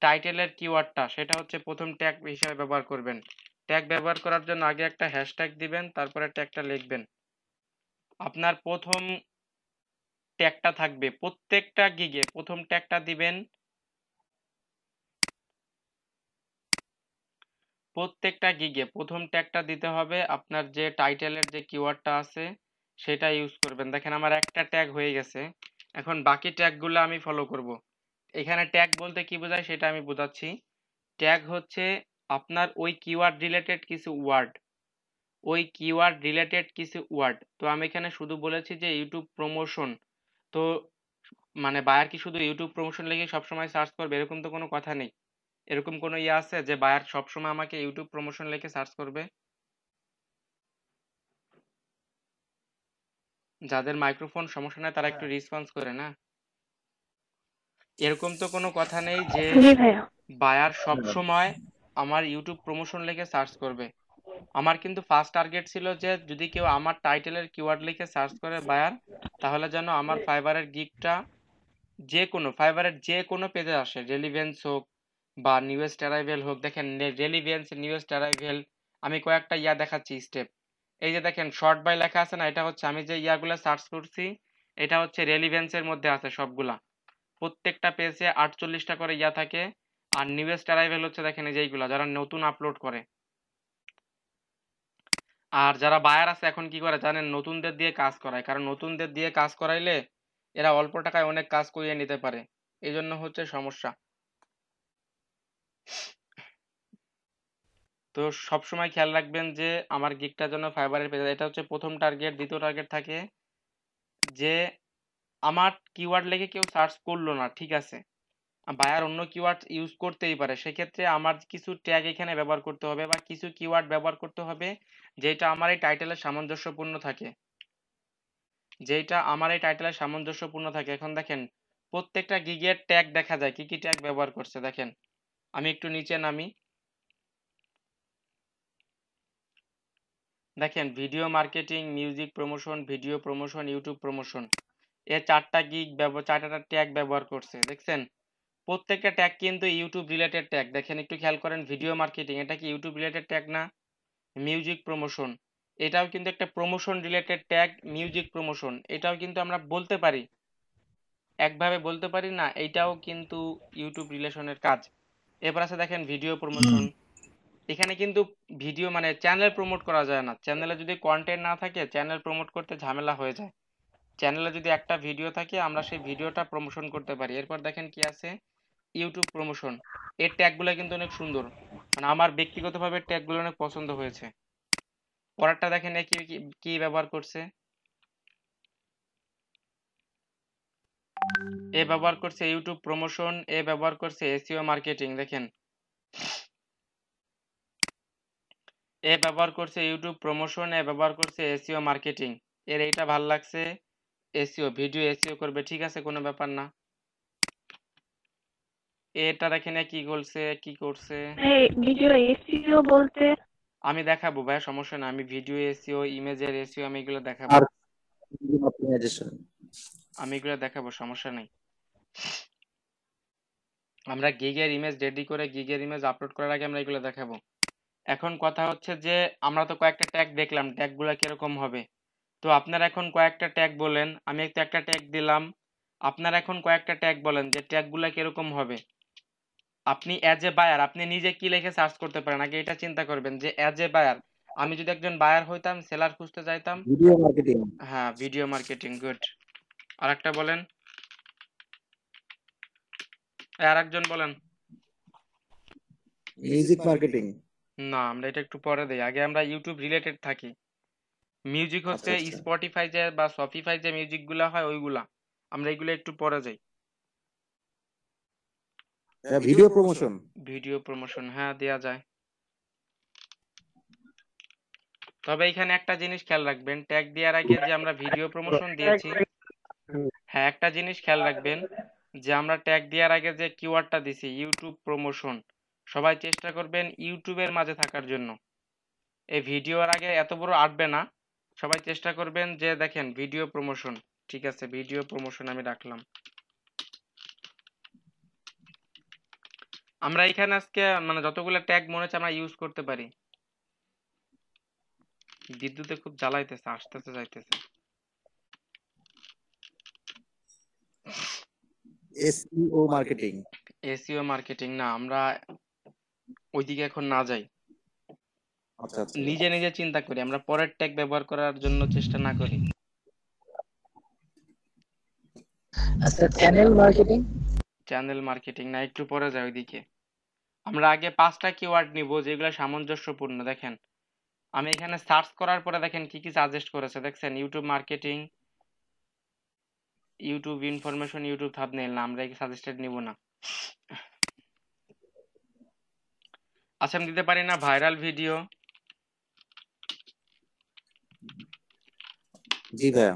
টাইটেলের কিওয়ার্ডটা সেটা হচ্ছে প্রথম ট্যাগ হিসেবে ব্যবহার করবেন। ট্যাগ ব্যবহার করার জন্য আগে একটা হ্যাশট্যাগ দিবেন, তারপরে ট্যাগটা লিখবেন। আপনার প্রথম ট্যাগটা থাকবে প্রত্যেকটা গিগে প্রথম ট্যাগটা দিবেন, প্রত্যেকটা গিগে প্রথম ট্যাগটা দিতে হবে আপনার যে টাইটেলের যে কিওয়ার্ডটা আছে সেটা ইউজ করবেন। দেখেন আমার একটা ট্যাগ হয়ে গেছে, এখন বাকি ট্যাগগুলো আমি ফলো করব। এখানে ট্যাগ বলতে কি বোঝায় সেটা আমি বোঝাচ্ছি। ট্যাগ হচ্ছে আপনার ওই কিওয়ার্ড রিলেটেড কিছু ওয়ার্ড, ওই কিওয়ার্ড রিলেটেড কিছু ওয়ার্ড। তো আমি এখানে শুধু বলেছি যে ইউটিউব প্রমোশন, তো মানে বায়ার কি শুধু ইউটিউব প্রমোশন লিখে সবসময় সার্চ করবে এরকম তো কোনো কথা নেই। এরকম কোনো ইয়ে আছে যে বায়ার সবসময় আমাকে ইউটিউব প্রমোশন লিখে সার্চ করবে? যাদের মাইক্রোফোন সমস্যা নেই তারা একটু রেসপন্স করে না। এরকম তো কোনো কথা নেই যে জি ভাইয়া। বায়ার সবসময় আমার ইউটিউব প্রমোশন লিখে সার্চ করবে। আমার কিন্তু ফার্স্ট টার্গেট ছিল যে যদি কেউ আমার টাইটেলের কিওয়ার্ড লিখে সার্চ করে বায়ার, তাহলে যেন আমার ফাইবারের গিগটা ফাইবারের যে কোনো পেজে আসে, রেলিভেন্স হোক বা নিউয়েস্ট অ্যারাইভেল হোক। দেখেন রেলিভেন্স, নিউয়েস্ট অ্যারাইভেল, আমি কয়েকটা ইয়া দেখাচ্ছি স্টেপ। এই যে দেখেন শর্ট বাই লেখা আছে না, এটা হচ্ছে আমি যে ইয়াগুলো সার্চ করছি এটা হচ্ছে রেলিভেন্সের মধ্যে আছে সবগুলা। প্রত্যেকটা পেজে 48টা করে ইয়া থাকে। আর নিউয়েস্ট অ্যারাইভেল হচ্ছে দেখেন এই যে এইগুলা যারা নতুন আপলোড করে। আর যারা বায়ার আছে এখন কি করে জানেন, নতুনদের দিয়ে কাজ করায়, কারণ নতুনদের দিয়ে কাজ করাইলে এরা অল্প টাকায় অনেক কাজ করিয়ে নিতে পারে, এই জন্য হচ্ছে সমস্যা। তো সবসময় খেয়াল রাখবেন যে আমার গিগটা যেন ফাইবারের পেজে, এটা হচ্ছে প্রথম টার্গেট। দ্বিতীয় টার্গেট থাকে যে আমার কিওয়ার্ড লিখে কেউ সার্চ করলো না, ঠিক আছে, বায়ার অন্য কিওয়ার্ড ইউজ করতেই পারে, সেক্ষেত্রে আমার কিছু ট্যাগ এখানে ব্যবহার করতে হবে বা কিছু কিওয়ার্ড ব্যবহার করতে হবে যেটা আমার এই টাইটেলের সামঞ্জস্যপূর্ণ থাকে, যেটা আমার এই টাইটেলের সামঞ্জস্যপূর্ণ থাকে। এখন দেখেন প্রত্যেকটা গিগের ট্যাগ দেখা যায় কি কি ট্যাগ ব্যবহার করছে। দেখেন আমি একটু নিচে নামি, দেখেন video marketing, music promotion, video promotion, YouTube promotion, এ চারটা ট্যাগ ব্যবহার করছে। দেখছেন প্রত্যেকটা ট্যাগ কিন্তু ইউটিউব রিলেটেড ট্যাগ। দেখেন একটু খেয়াল করেন, ভিডিও মার্কেটিং এটা কি ইউটিউব রিলেটেড ট্যাগ না? মিউজিক প্রমোশন এটাও কিন্তু একটা promotion related tag. Music promotion এটাও কিন্তু আমরা বলতে পারি, একভাবে বলতে পারি না, এইটাও কিন্তু ইউটিউব রিলেশনের কাজ। এরপর আছে দেখেন ভিডিও প্রমোশন, এখানে কিন্তু ভিডিও মানে চ্যানেল প্রমোট করা যায় না। চ্যানেলে যদি কন্টেন্ট না থাকে চ্যানেল প্রমোট করতে ঝামেলা হয়ে যায়। চ্যানেলে যদি একটা ভিডিও থাকে আমরা সেই ভিডিওটা প্রমোশন করতে পারি। এরপর দেখেন কি আছে, ইউটিউব প্রমোশন, এর ট্যাগগুলো কিন্তু অনেক সুন্দর, মানে আমার ব্যক্তিগতভাবে ট্যাগগুলো অনেক পছন্দ হয়েছে। পরেরটা দেখেন এ কি কি কি ব্যবহার করছে, এ ব্যবহার করছে ইউটিউব প্রমোশন, এ ব্যবহার করছে এসইও মার্কেটিং। দেখেন এ ব্যবহার করছে ইউটিউব প্রমোশন, এ ব্যবহার করছে এসইও মার্কেটিং। এর এইটা ভাল লাগছে, এসইও ভিডিও এসইও করবে, ঠিক আছে কোনো ব্যাপার না। এটা দেখেন এ কি করছে। এই ভিডিও এসইও বলতে? আমি দেখাবো ভাই, সমস্যা না, আমি ভিডিও এসইও, ইমেজের এসইও আমি এগুলো দেখাবো, আর অপটিমাইজেশন। আমি এগুলো দেখাবো, সমস্যা নাই। আমরা গিগের ইমেজ রেডি করে গিগের ইমেজ আপলোড করার আগে আমরা এগুলো দেখাবো। এখন কথা হচ্ছে যে আমরা তো কয়েকটা ট্যাগ দেখলাম, ট্যাগগুলো কিরকম হবে। তো আপনারা এখন কয়েকটা ট্যাগ বলেন, আমি একটা ট্যাগ দিলাম, আপনারা এখন কয়েকটা ট্যাগ বলেন যে ট্যাগগুলো কিরকম হবে। আপনি অ্যাজ এ বায়ার আপনি নিজে কি লিখে সার্চ করতে পারেন, আগে এটা চিন্তা করবেন যে অ্যাজ এ বায়ার আমি যদি একজন বায়ার হইতাম, সেলার খুঁজতে যাইতাম। Video marketing. হ্যাঁ ভিডিও মার্কেটিং, গুড। আরেকটা বলেন, আরেকজন বলেন। Music marketing. না আমরা এটা একটু পরে দেই, আগে আমরা ইউটিউব রিলেটেড থাকি। মিউজিক হচ্ছে আচ্ছা, আচ্ছা। স্পটিফাই যে বা শপিফাই যে মিউজিক গুলা হয় ওইগুলা, আমরা এগুলো একটু পরে যাই। Video promotion. ভিডিও প্রমোশন হ্যাঁ দেয়া যায়, তবে এখানে একটা জিনিস খেয়াল রাখবেন, ট্যাগ দেওয়ার আগে যে আমরা ভিডিও প্রমোশন দিয়েছি, হ্যাঁ একটা জিনিস খেয়াল রাখবেন যে আমরা ট্যাগ দেওয়ার আগে যে কিওয়ার্ডটা দিছি ইউটিউব প্রমোশন, সবাই চেষ্টা করবেন ইউটিউবের মাঝে থাকার জন্য। এই ভিডিওর আগে এত বড় আটবে না, সবাই চেষ্টা করবেন যে দেখেন ভিডিও প্রমোশন, ঠিক আছে, ভিডিও প্রমোশন আমি রাখলাম। আমরা এখানে আজকে মানে যতগুলো ট্যাগ মনে হচ্ছে আমরা ইউজ করতে পারি। বিদ্যুতে খুব জ্বালাইতেছে, আসতেছে যাইতেছে। SEO marketing. এসইও মার্কেটিং না, আমরা ওইদিকে এখন না যাই। আচ্ছা আচ্ছা। নিজে নিজে চিন্তা করি, আমরা পরের ট্যাগ ব্যবহার করার জন্য চেষ্টা না করি। আচ্ছা, চ্যানেল মার্কেটিং। চ্যানেল মার্কেটিং না, একটু পরে যাই ওইদিকে। আমরা আগে 5টা কিওয়ার্ড নিব যেগুলো সামঞ্জস্যপূর্ণ। দেখেন আমি এখানে সার্চ করার পরে দেখেন কি কি সাজেস্ট করেছে, দেখছেন? YouTube marketing, YouTube information, YouTube thumbnail. না, আমরা এই সাজেস্টেড নিব না। আচ্ছা, আমি দিতে পারি না ভাইরাল ভিডিও? জি ভাইয়া।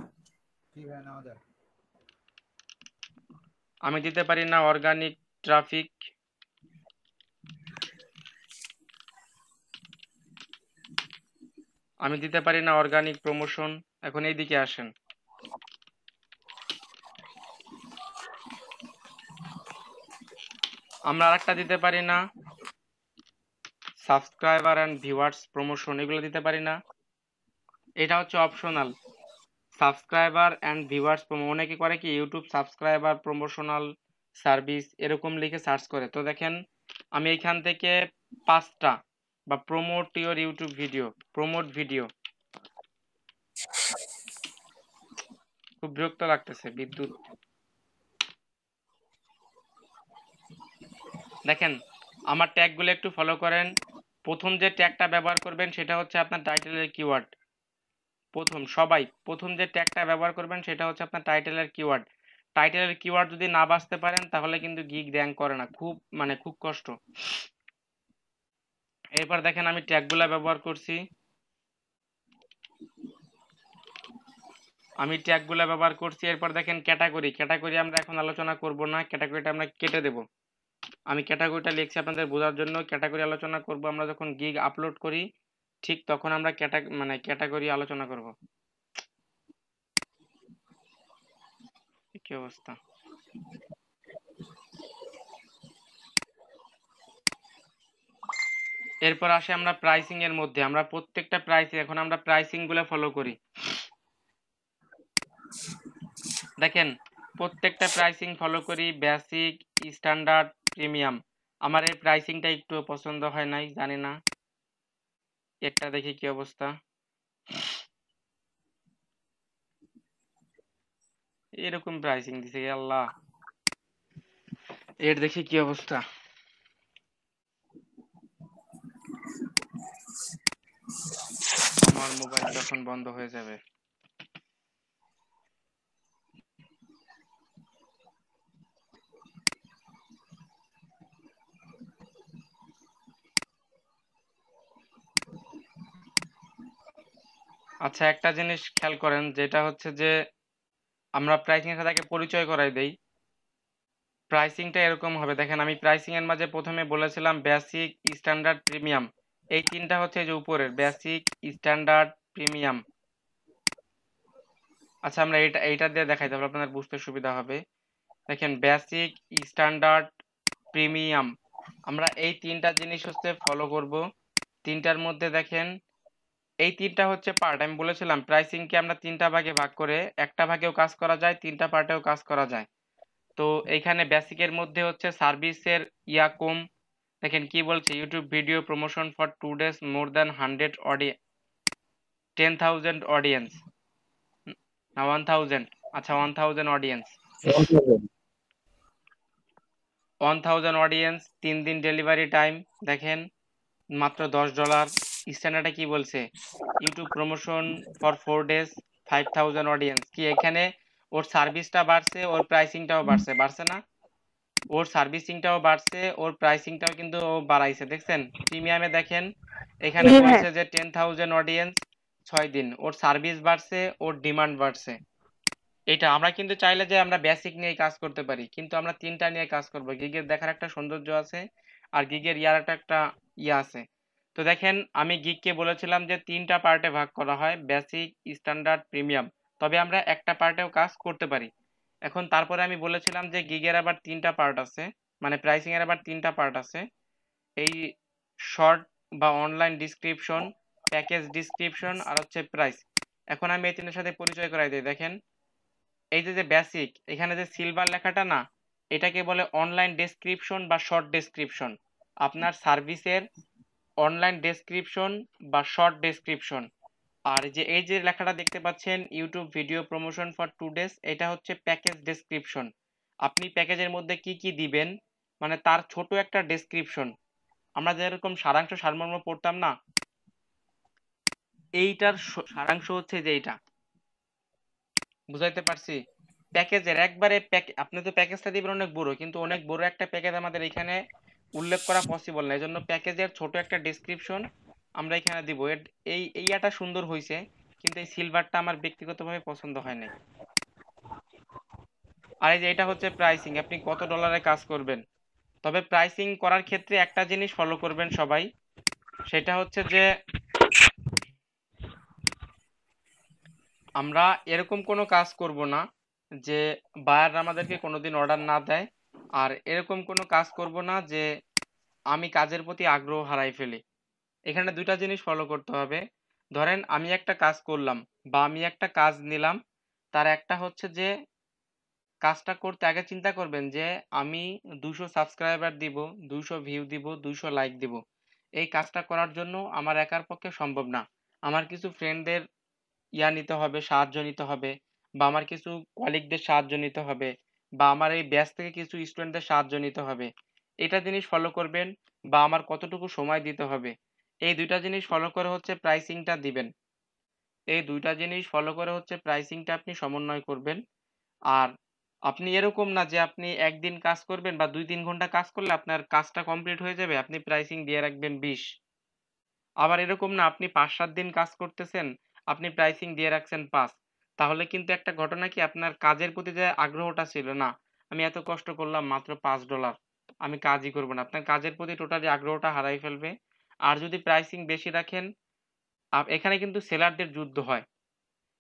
আমি দিতে পারি না অর্গানিক ট্রাফিক? আমি দিতে পারি না অর্গানিক প্রমোশন? এখন এইদিকে আসেন। আমরা আরেকটা দিতে পারি না সাবস্ক্রাইবার অ্যান্ড ভিউয়ার্স প্রমোশন? এগুলো দিতে পারি না? এটা হচ্ছে optional. Subscriber and viewers promo অনেকে করে কি ইউটিউব সাবস্ক্রাইবার প্রমোশনাল সার্ভিস এরকম লিখে সার্চ করে। তো দেখেন আমি এইখান থেকে 5টা বা promote your YouTube video, promote video. খুব বিরক্ত লাগতেছে বিদ্যুৎ। দেখেন আমার ট্যাগগুলো একটু ফলো করেন। প্রথম যে ট্যাগটা ব্যবহার করবেন সেটা হচ্ছে আপনার টাইটেলের কিওয়ার্ড। প্রথম যে ট্যাগটা ব্যবহার করবেন সেটা হচ্ছে আপনার টাইটেলের কিওয়ার্ড। টাইটেলের কিওয়ার্ড যদি না বাছতে পারেন তাহলে কিন্তু গিগ র্যাঙ্ক করে না, খুব কষ্ট। এরপর দেখেন আমি ট্যাগগুলা ব্যবহার করছি। এরপর দেখেন ক্যাটাগরি আমরা এখন আলোচনা করব না, ক্যাটাগরিটা আমরা কেটে দেব। আমি ক্যাটাগরিটা লিখছি আপনাদের বোঝার জন্য। ক্যাটাগরি আলোচনা করব আমরা যখন গিগ আপলোড করি, ঠিক তখন আমরা ক্যাটাগরি আলোচনা করব। কি অবস্থা? এরপর আসে আমরা প্রাইসিং এর মধ্যে। আমরা প্রত্যেকটা এখন আমরা প্রাইসিং গুলো ফলো করি। দেখেন প্রত্যেকটা প্রাইসিং ফলো করি, বেসিক, স্ট্যান্ডার্ড, প্রিমিয়াম। আমার এই প্রাইসিংটা একটু পছন্দ হয় নাই, জানি না। একটা দেখি কি অবস্থা। এরকম প্রাইসিং দিছে, আল্লাহ। এর দেখি কি অবস্থা। আমার মোবাইল যখন বন্ধ হয়ে যাবে। আচ্ছা, একটা জিনিস খেয়াল করেন, যেটা হচ্ছে যে আমরা প্রাইসিং এর সাথে আগে পরিচয় করাই দেই। প্রাইসিংটা এরকম হবে। দেখেন আমি প্রাইসিং এর মাঝে প্রথমে বলেছিলাম বেসিক, স্ট্যান্ডার্ড, প্রিমিয়াম। এই তিনটা হচ্ছে এই যে উপরের বেসিক, স্ট্যান্ডার্ড, প্রিমিয়াম। আচ্ছা, আমরা এইটা দিয়ে দেখাই তাহলে আপনাদের বুঝতে সুবিধা হবে। দেখেন বেসিক, স্ট্যান্ডার্ড, প্রিমিয়াম, আমরা এই তিনটা জিনিস হচ্ছে ফলো করব। তিনটার মধ্যে দেখেন এই তিনটা হচ্ছে পার্ট। আমি বলেছিলাম প্রাইসিংকে আমরা তিনটা ভাগে ভাগ করে, একটা ভাগেও কাজ করা যায়, তিনটা পার্টেও কাজ করা যায়। তো এইখানে বেসিকের মধ্যে হচ্ছে সার্ভিসের কম। দেখেন কি বলছে, YouTube video promotion for 2 days, more than 10,000 audience না 1000। আচ্ছা 1000 অডিয়েন্স, 1000 অডিয়েন্স, 3 দিন ডেলিভারি টাইম। দেখেন মাত্র $10। স্ট্যান্ডার্ডে কি বলছে, YouTube promotion for 4 days, 5000 audience. কি এখানে ওর সার্ভিসটা বাড়ছে, ওর প্রাইসিংটাও বাড়ছে না? ওর সার্ভিসিংটাও বাড়ছে, ওর প্রাইসিংটাও কিন্তু ও বাড়াইছে। দেখছেন প্রিমিয়ামে দেখেন এখানে বলছে যে 10,000 অডিয়েন্স 6 দিন, ওর সার্ভিস বাড়ছে, ওর ডিমান্ড বাড়ছে। এটা আমরা কিন্তু চাইলে যে আমরা বেসিক নিয়ে কাজ করতে পারি, কিন্তু আমরা তিনটা নিয়ে কাজ করব। গিগের দেখার একটা সৌন্দর্য আছে, আর গিগের একটা আছে। তো দেখেন আমি গিগকে বলেছিলাম যে তিনটা পার্টে ভাগ করা হয়, বেসিক, স্ট্যান্ডার্ড, প্রিমিয়াম। তবে আমরা একটা পার্টেও কাজ করতে পারি। এখন তারপরে আমি বলেছিলাম যে গিগের আবার 3টা পার্ট আছে, মানে প্রাইসিং এর আবার 3টা পার্ট আছে। এই শর্ট বা অনলাইন ডিসক্রিপশন, প্যাকেজ ডিসক্রিপশন আর হচ্ছে প্রাইস। এখন আমি এই তিনটার সাথে পরিচয় করাই দিই। দেখেন, এই যে বেসিক, এখানে যে সিলভার লেখাটা না, এটাকে বলে অনলাইন ডেসক্রিপশন বা শর্ট ডেসক্রিপশন। আপনার সার্ভিসের অনলাইন ডেসক্রিপশন বা শর্ট ডেসক্রিপশন। আর এই যে লেখাটা দেখতে পাচ্ছেন YouTube video promotion for 2 days, এটা হচ্ছে প্যাকেজ ডেসক্রিপশন। আপনি প্যাকেজের মধ্যে কি কি দিবেন, মানে তার ছোট একটা ডেসক্রিপশন। আমরা যেরকম সারাংশ সারমর্ম পড়তাম না, এইটার সারাংশ হচ্ছে যে এইটা। বুঝাইতে পারছি? প্যাকেজের একবারে আপনি তো প্যাকেজটা দিবেন অনেক বড়, কিন্তু অনেক বড় একটা প্যাকেজ আমাদের এখানে উল্লেখ করা পসিবল না। এজন্য প্যাকেজের ছোট একটা ডেসক্রিপশন আমরা এখানে দিব। এইটা সুন্দর হয়েছে, কিন্তু এই সিলভারটা আমার ব্যক্তিগতভাবে পছন্দ হয় নাই। আর এই যে এটা হচ্ছে প্রাইসিং, আপনি কত ডলারে কাজ করবেন। তবে প্রাইসিং করার ক্ষেত্রে একটা জিনিস ফলো করবেন সবাই, সেটা হচ্ছে যে আমরা এরকম কোনো কাজ করব না যে বায়ার আমাদেরকে কোনোদিন অর্ডার না দেয়, আর এরকম কোনো কাজ করব না যে আমি কাজের প্রতি আগ্রহ হারাই ফেলি। এখানে দুইটা জিনিস ফলো করতে হবে। ধরেন আমি একটা কাজ করলাম বা আমি একটা কাজ নিলাম, তার একটা হচ্ছে যে কাজটা করতে আগে চিন্তা করবেন যে আমি 200 সাবস্ক্রাইবার দিব, 200 ভিউ দিব, 200 লাইক দিব। এই কাজটা করার জন্য আমার একার পক্ষে সম্ভব না। আমার কিছু ফ্রেন্ডদের নিতে হবে, সাহায্য নিতে হবে, বা আমার কিছু কলিগদের সাহায্য নিতে হবে, বা আমার এই ব্যাচ থেকে কিছু স্টুডেন্টদের সাহায্য নিতে হবে। এটা জিনিস ফলো করবেন, বা আমার কতটুকু সময় দিতে হবে। এই দুইটা জিনিস ফলো করে হচ্ছে প্রাইসিংটা দিবেন। এই দুইটা জিনিস ফলো করে হচ্ছে প্রাইসিংটা আপনি সমন্বয় করবেন। আর আপনি এরকম না যে আপনি একদিন কাজ করবেন বা 2-3 ঘন্টা কাজ করলে আপনার কাজটা কমপ্লিট হয়ে যাবে, আপনি প্রাইসিং দিয়ে রাখবেন 20। আবার এরকম না আপনি 5-7 দিন কাজ করতেছেন, আপনি প্রাইসিং দিয়ে রাখছেন 5। তাহলে কিন্তু একটা ঘটনা কি, আপনার কাজের প্রতি যে আগ্রহটা ছিল না, আমি এত কষ্ট করলাম মাত্র $5, আমি কাজই করব না, আপনার কাজের প্রতি টোটালি আগ্রহটা হারাই ফেলবে। আর যদি প্রাইসিং বেশি রাখেন, এখানে কিন্তু সেলারদের যুদ্ধ হয়।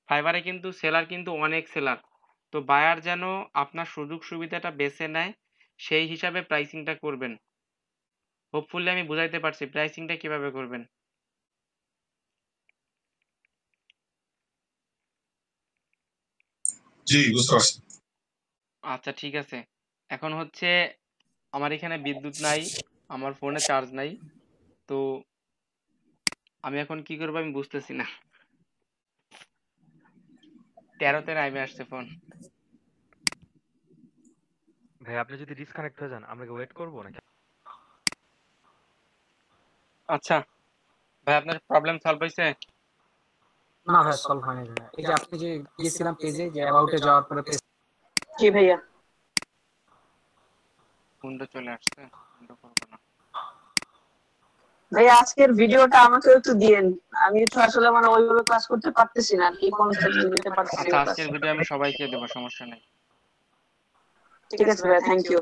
ফাইবারে কিন্তু সেলার কিন্তু অনেক সেলার। তো বায়ার যেন আপনার সুযোগ সুবিধাটা বেছে নেয়, সেই হিসাবে প্রাইসিংটা করবেন। হোপফুলি আমি বুঝাইতে পারছি প্রাইসিংটা কিভাবে করবেন। জি, বুঝতে পারছি। আচ্ছা ঠিক আছে। এখন হচ্ছে আমার এখানে বিদ্যুৎ নাই, আমার ফোনে চার্জ নাই। তো আমি এখন কি করবো আমি বুঝতেছি না। 13তে নাইমে আসছে ফোন। ভাই আপনি যদি ডিসকানেক্ট হয়ে যান আমরা কি ওয়েট করবো নাকি? আচ্ছা ভাই, আপনার প্রবলেম সলভ হয়েছে? না ভাই সলভ হয়নি ভাই। এই যে আপনি যে গিয়েছিলাম পেজে যে অ্যাবাউটে যাওয়ার পরে পেজ জি ভাইয়া। উইন্ডো চলে আসছে, উইন্ডো করবো না। ভাইয়া আজকের ভিডিওটা আমাকে একটু দিয়েন। আমি তো আসলে মানে ওইভাবে ক্লাস করতে পারতেছি না, কি কনসেপ্ট দিতে পারতেছি আচ্ছা না আজকের ক্লাসে। ভিডিও আমি সবাইকে দেবো, সমস্যা নেই। ঠিক আছে ভাইয়া, থ্যাংক ইউ।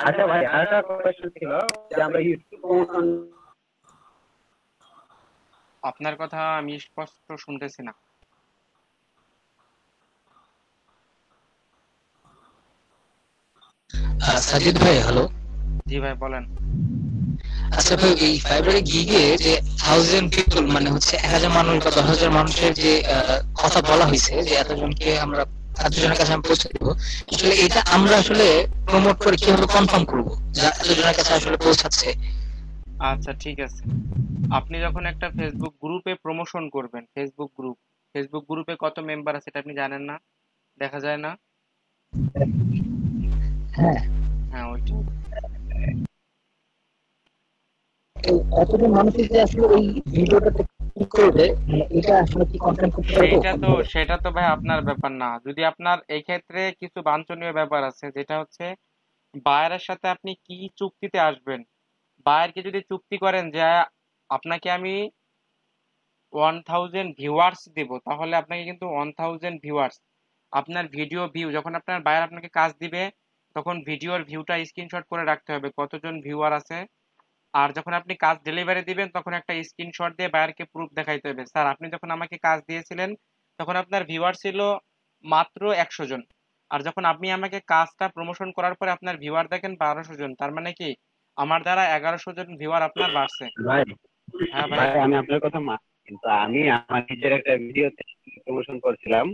আচ্ছা ভাই, আরেকটা কোয়েশ্চেন ছিল যে আমরা ইউটিউব আপনার কথা আমি স্পষ্ট শুনতেছি না। সাজিদ ভাই, হ্যালো। জি ভাই বলেন। আচ্ছা ভাই, এই ফাইবারে গিগে যে 1000 পিপল মানে হচ্ছে 1000 মানুষ বা 10,000 মানুষের যে কথা বলা হয়েছে যে এতজনকে আমরা এতজনের কাছে আমি পৌঁছে দিব, আসলে এটা আমরা আসলে প্রমোট করে কিভাবে কনফার্ম করবো যে এতজনের কাছে আসলে পৌঁছাচ্ছে? আচ্ছা ঠিক আছে, আপনি যখন একটা ফেসবুক গ্রুপে প্রমোশন করবেন, ফেসবুক গ্রুপে কত মেম্বার আছে এটা আপনি জানেন না? দেখা যায় না? হ্যাঁ, হ্যাঁ ওইটা। এতজন মানুষের যে আসলে এই ভিডিওটাতে ক্লিক করবে, মানে এটা আসলে কি কনফার্ম করতে পারবো? সেটা তো ভাই আপনার ব্যাপার না। যদি আপনার এই ক্ষেত্রে কিছু বাঞ্ছনীয় ব্যাপার আছে, যেটা হচ্ছে বায়ারের সাথে আপনি কি চুক্তিতে আসবেন। বায়ারকে যদি চুক্তি করেন যে আপনাকে আমি 1000 ভিউয়ার্স দিব, তাহলে আপনাকে কিন্তু 1000 ভিউয়ার্স, আপনার ভিডিও ভিউ, যখন আপনার বায়ার আপনাকে কাজ দিবে তখন ভিডিওর ভিউটা স্ক্রিনশট করে রাখতে হবে কতজন ভিউয়ার আছে, আর যখন আপনি কাজ ডেলিভারি দিবেন তখন একটা স্ক্রিনশট দিয়ে বায়ারকে প্রুফ দেখাইতে হবে। স্যার আপনি যখন আমাকে কাজ দিয়েছিলেন তখন আপনার ভিউয়ার ছিল মাত্র 100 জন, আর যখন আপনি আমাকে কাজটা প্রমোশন করার পরে আপনার ভিউয়ার দেখেন 1200 জন, তার মানে কি আমার দ্বারা 1100 জন ভিউয়ার আপনার বাড়ছে। ভাই হ্যাঁ ভাই। ভাই আমি আপনার কথা মানি, কিন্তু আমি আমার নিজের একটা ভিডিওতে প্রমোশন করছিলাম।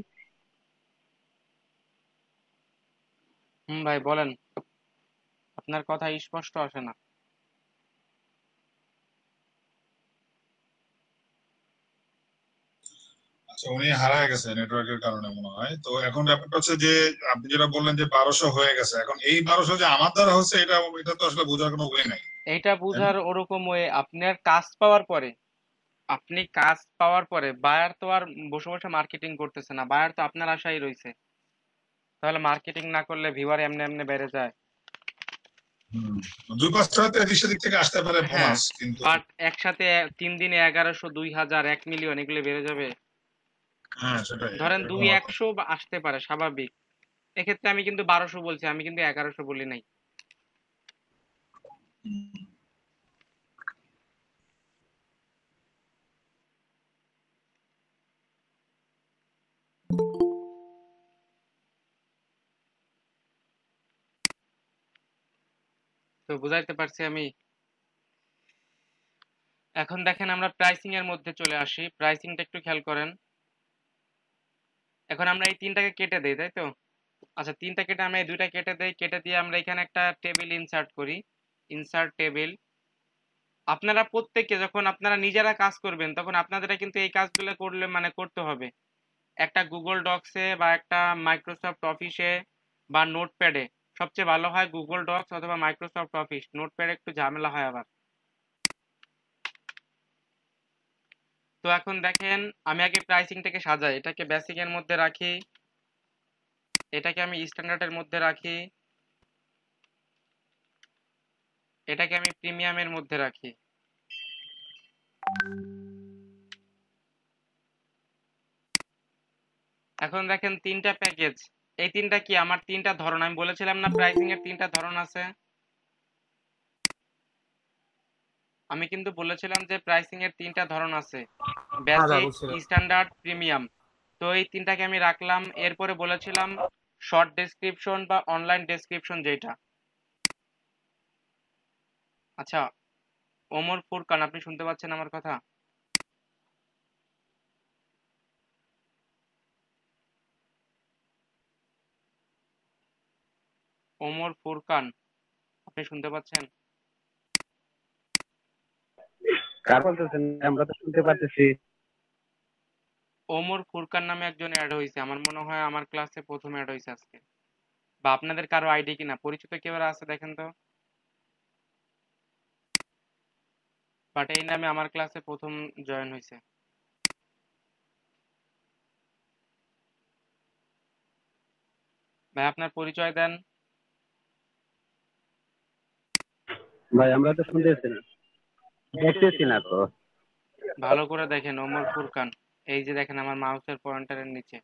ভাই বলেন, আপনার কথা স্পষ্ট আসে না। আচ্ছা, উনি হারায় গেছে নেটওয়ার্কের কারণে মনে হয়। তো এখন ব্যাপারটা হচ্ছে যে আপনি যেটা বললেন যে 1200 হয়ে গেছে, এখন এই 1200 যে আমার দ্বারা হচ্ছে এটা তো আসলে বোঝার কোনো ওয়ে নাই। এইটা বুঝার ওরকম ওয়ে আপনার কাজ পাওয়ার পরে, আপনি কাজ পাওয়ার পরে বায়ার তো আর বসে বসে মার্কেটিং করতেছে না, বায়ার তো আপনার আশায় রয়েছে। তাহলে মার্কেটিং না করলে ভিউয়ার এমনি এমনি বেড়ে যায়। হুম, 2-5টা এদিক সেদিক থেকে আসতে পারে হ্যাঁ, বোনাস, কিন্তু বাট একসাথে 3 দিনে 1100, 2000, 1 মিলিয়ন এগুলো বেড়ে যাবে। হ্যাঁ সেটাই। ধরেন এরকম 200 বা আসতে পারে স্বাভাবিক। এক্ষেত্রে আমি কিন্তু 1200 বলছি, আমি কিন্তু 1100 বলি নাই। হুম। তো বুঝাইতে পারছি আমি। এখন দেখেন আমরা প্রাইসিং এর মধ্যে চলে আসি, প্রাইসিংটা একটু খেয়াল করেন। এখন আমরা এই তিনটাকে কেটে দেই, তাই তো? আচ্ছা, তিনটা কেটে আমরা এই দুইটা কেটে দেই, কেটে দিয়ে আমরা এখানে একটা টেবিল ইনসার্ট করি, ইনসার্ট টেবিল। আপনারা প্রত্যেকে যখন আপনারা নিজেরা কাজ করবেন তখন আপনাদের কিন্তু এই কাজগুলো করলে মানে করতে হবে। একটা গুগল ডক্সে বা একটা মাইক্রোসফট অফিসে বা নোটপ্যাডে, সবচেয়ে ভালো হয় গুগল ডক্স অথবা মাইক্রোসফট অফিস, নোটপ্যাডে একটু ঝামেলা হয় আবার। তো এখন দেখেন আমি আগে প্রাইসিংটাকে সাজাই, এটাকে বেসিক এর মধ্যে রাখি, এটাকে আমি স্ট্যান্ডার্ডের মধ্যে রাখি, এটাকে আমি প্রিমিয়ামের মধ্যে রাখি। এখন দেখেন তিনটা প্যাকেজ, এই তিনটা কি আমার তিনটা ধরন, আমি বলেছিলাম না প্রাইসিং এর তিনটা ধরন আছে। আমি কিন্তু বলেছিলাম যে প্রাইসিং এর তিনটা ধরন আছে, হ্যাঁ ভাই বেসিক, বুঝছিলাম। Standard, premium. তো এই তিনটাকে আমি রাখলাম। এরপরে বলেছিলাম শর্ট ডেসক্রিপশন বা অনলাইন ডেসক্রিপশন যেটা। আচ্ছা, ওমর ফুরকান আপনি শুনতে পাচ্ছেন আমার কথা? ওমর ফুরকান আপনি শুনতে পাচ্ছেন? কার বলতেছেন? আমরা তো শুনতে পাচ্ছি। ওমর ফুরকান নামে একজন অ্যাড হয়েছে, আমার মনে হয় আমার ক্লাসে প্রথম অ্যাড হয়েছে আজকে। বা আপনাদের কারো আইডি কিনা, পরিচিত কেউ আর আছে দেখেন তো। বাট এই নামে আমার ক্লাসে প্রথম জয়েন হয়েছে। ভাই আপনার পরিচয় দেন। ভাই আমরা তো শুনতেছি না, দেখতেছি না তো। ভালো করে দেখেন, ওমর ফুরকান, এই যে দেখেন আমার মাউসের পয়েন্টারের নিচে।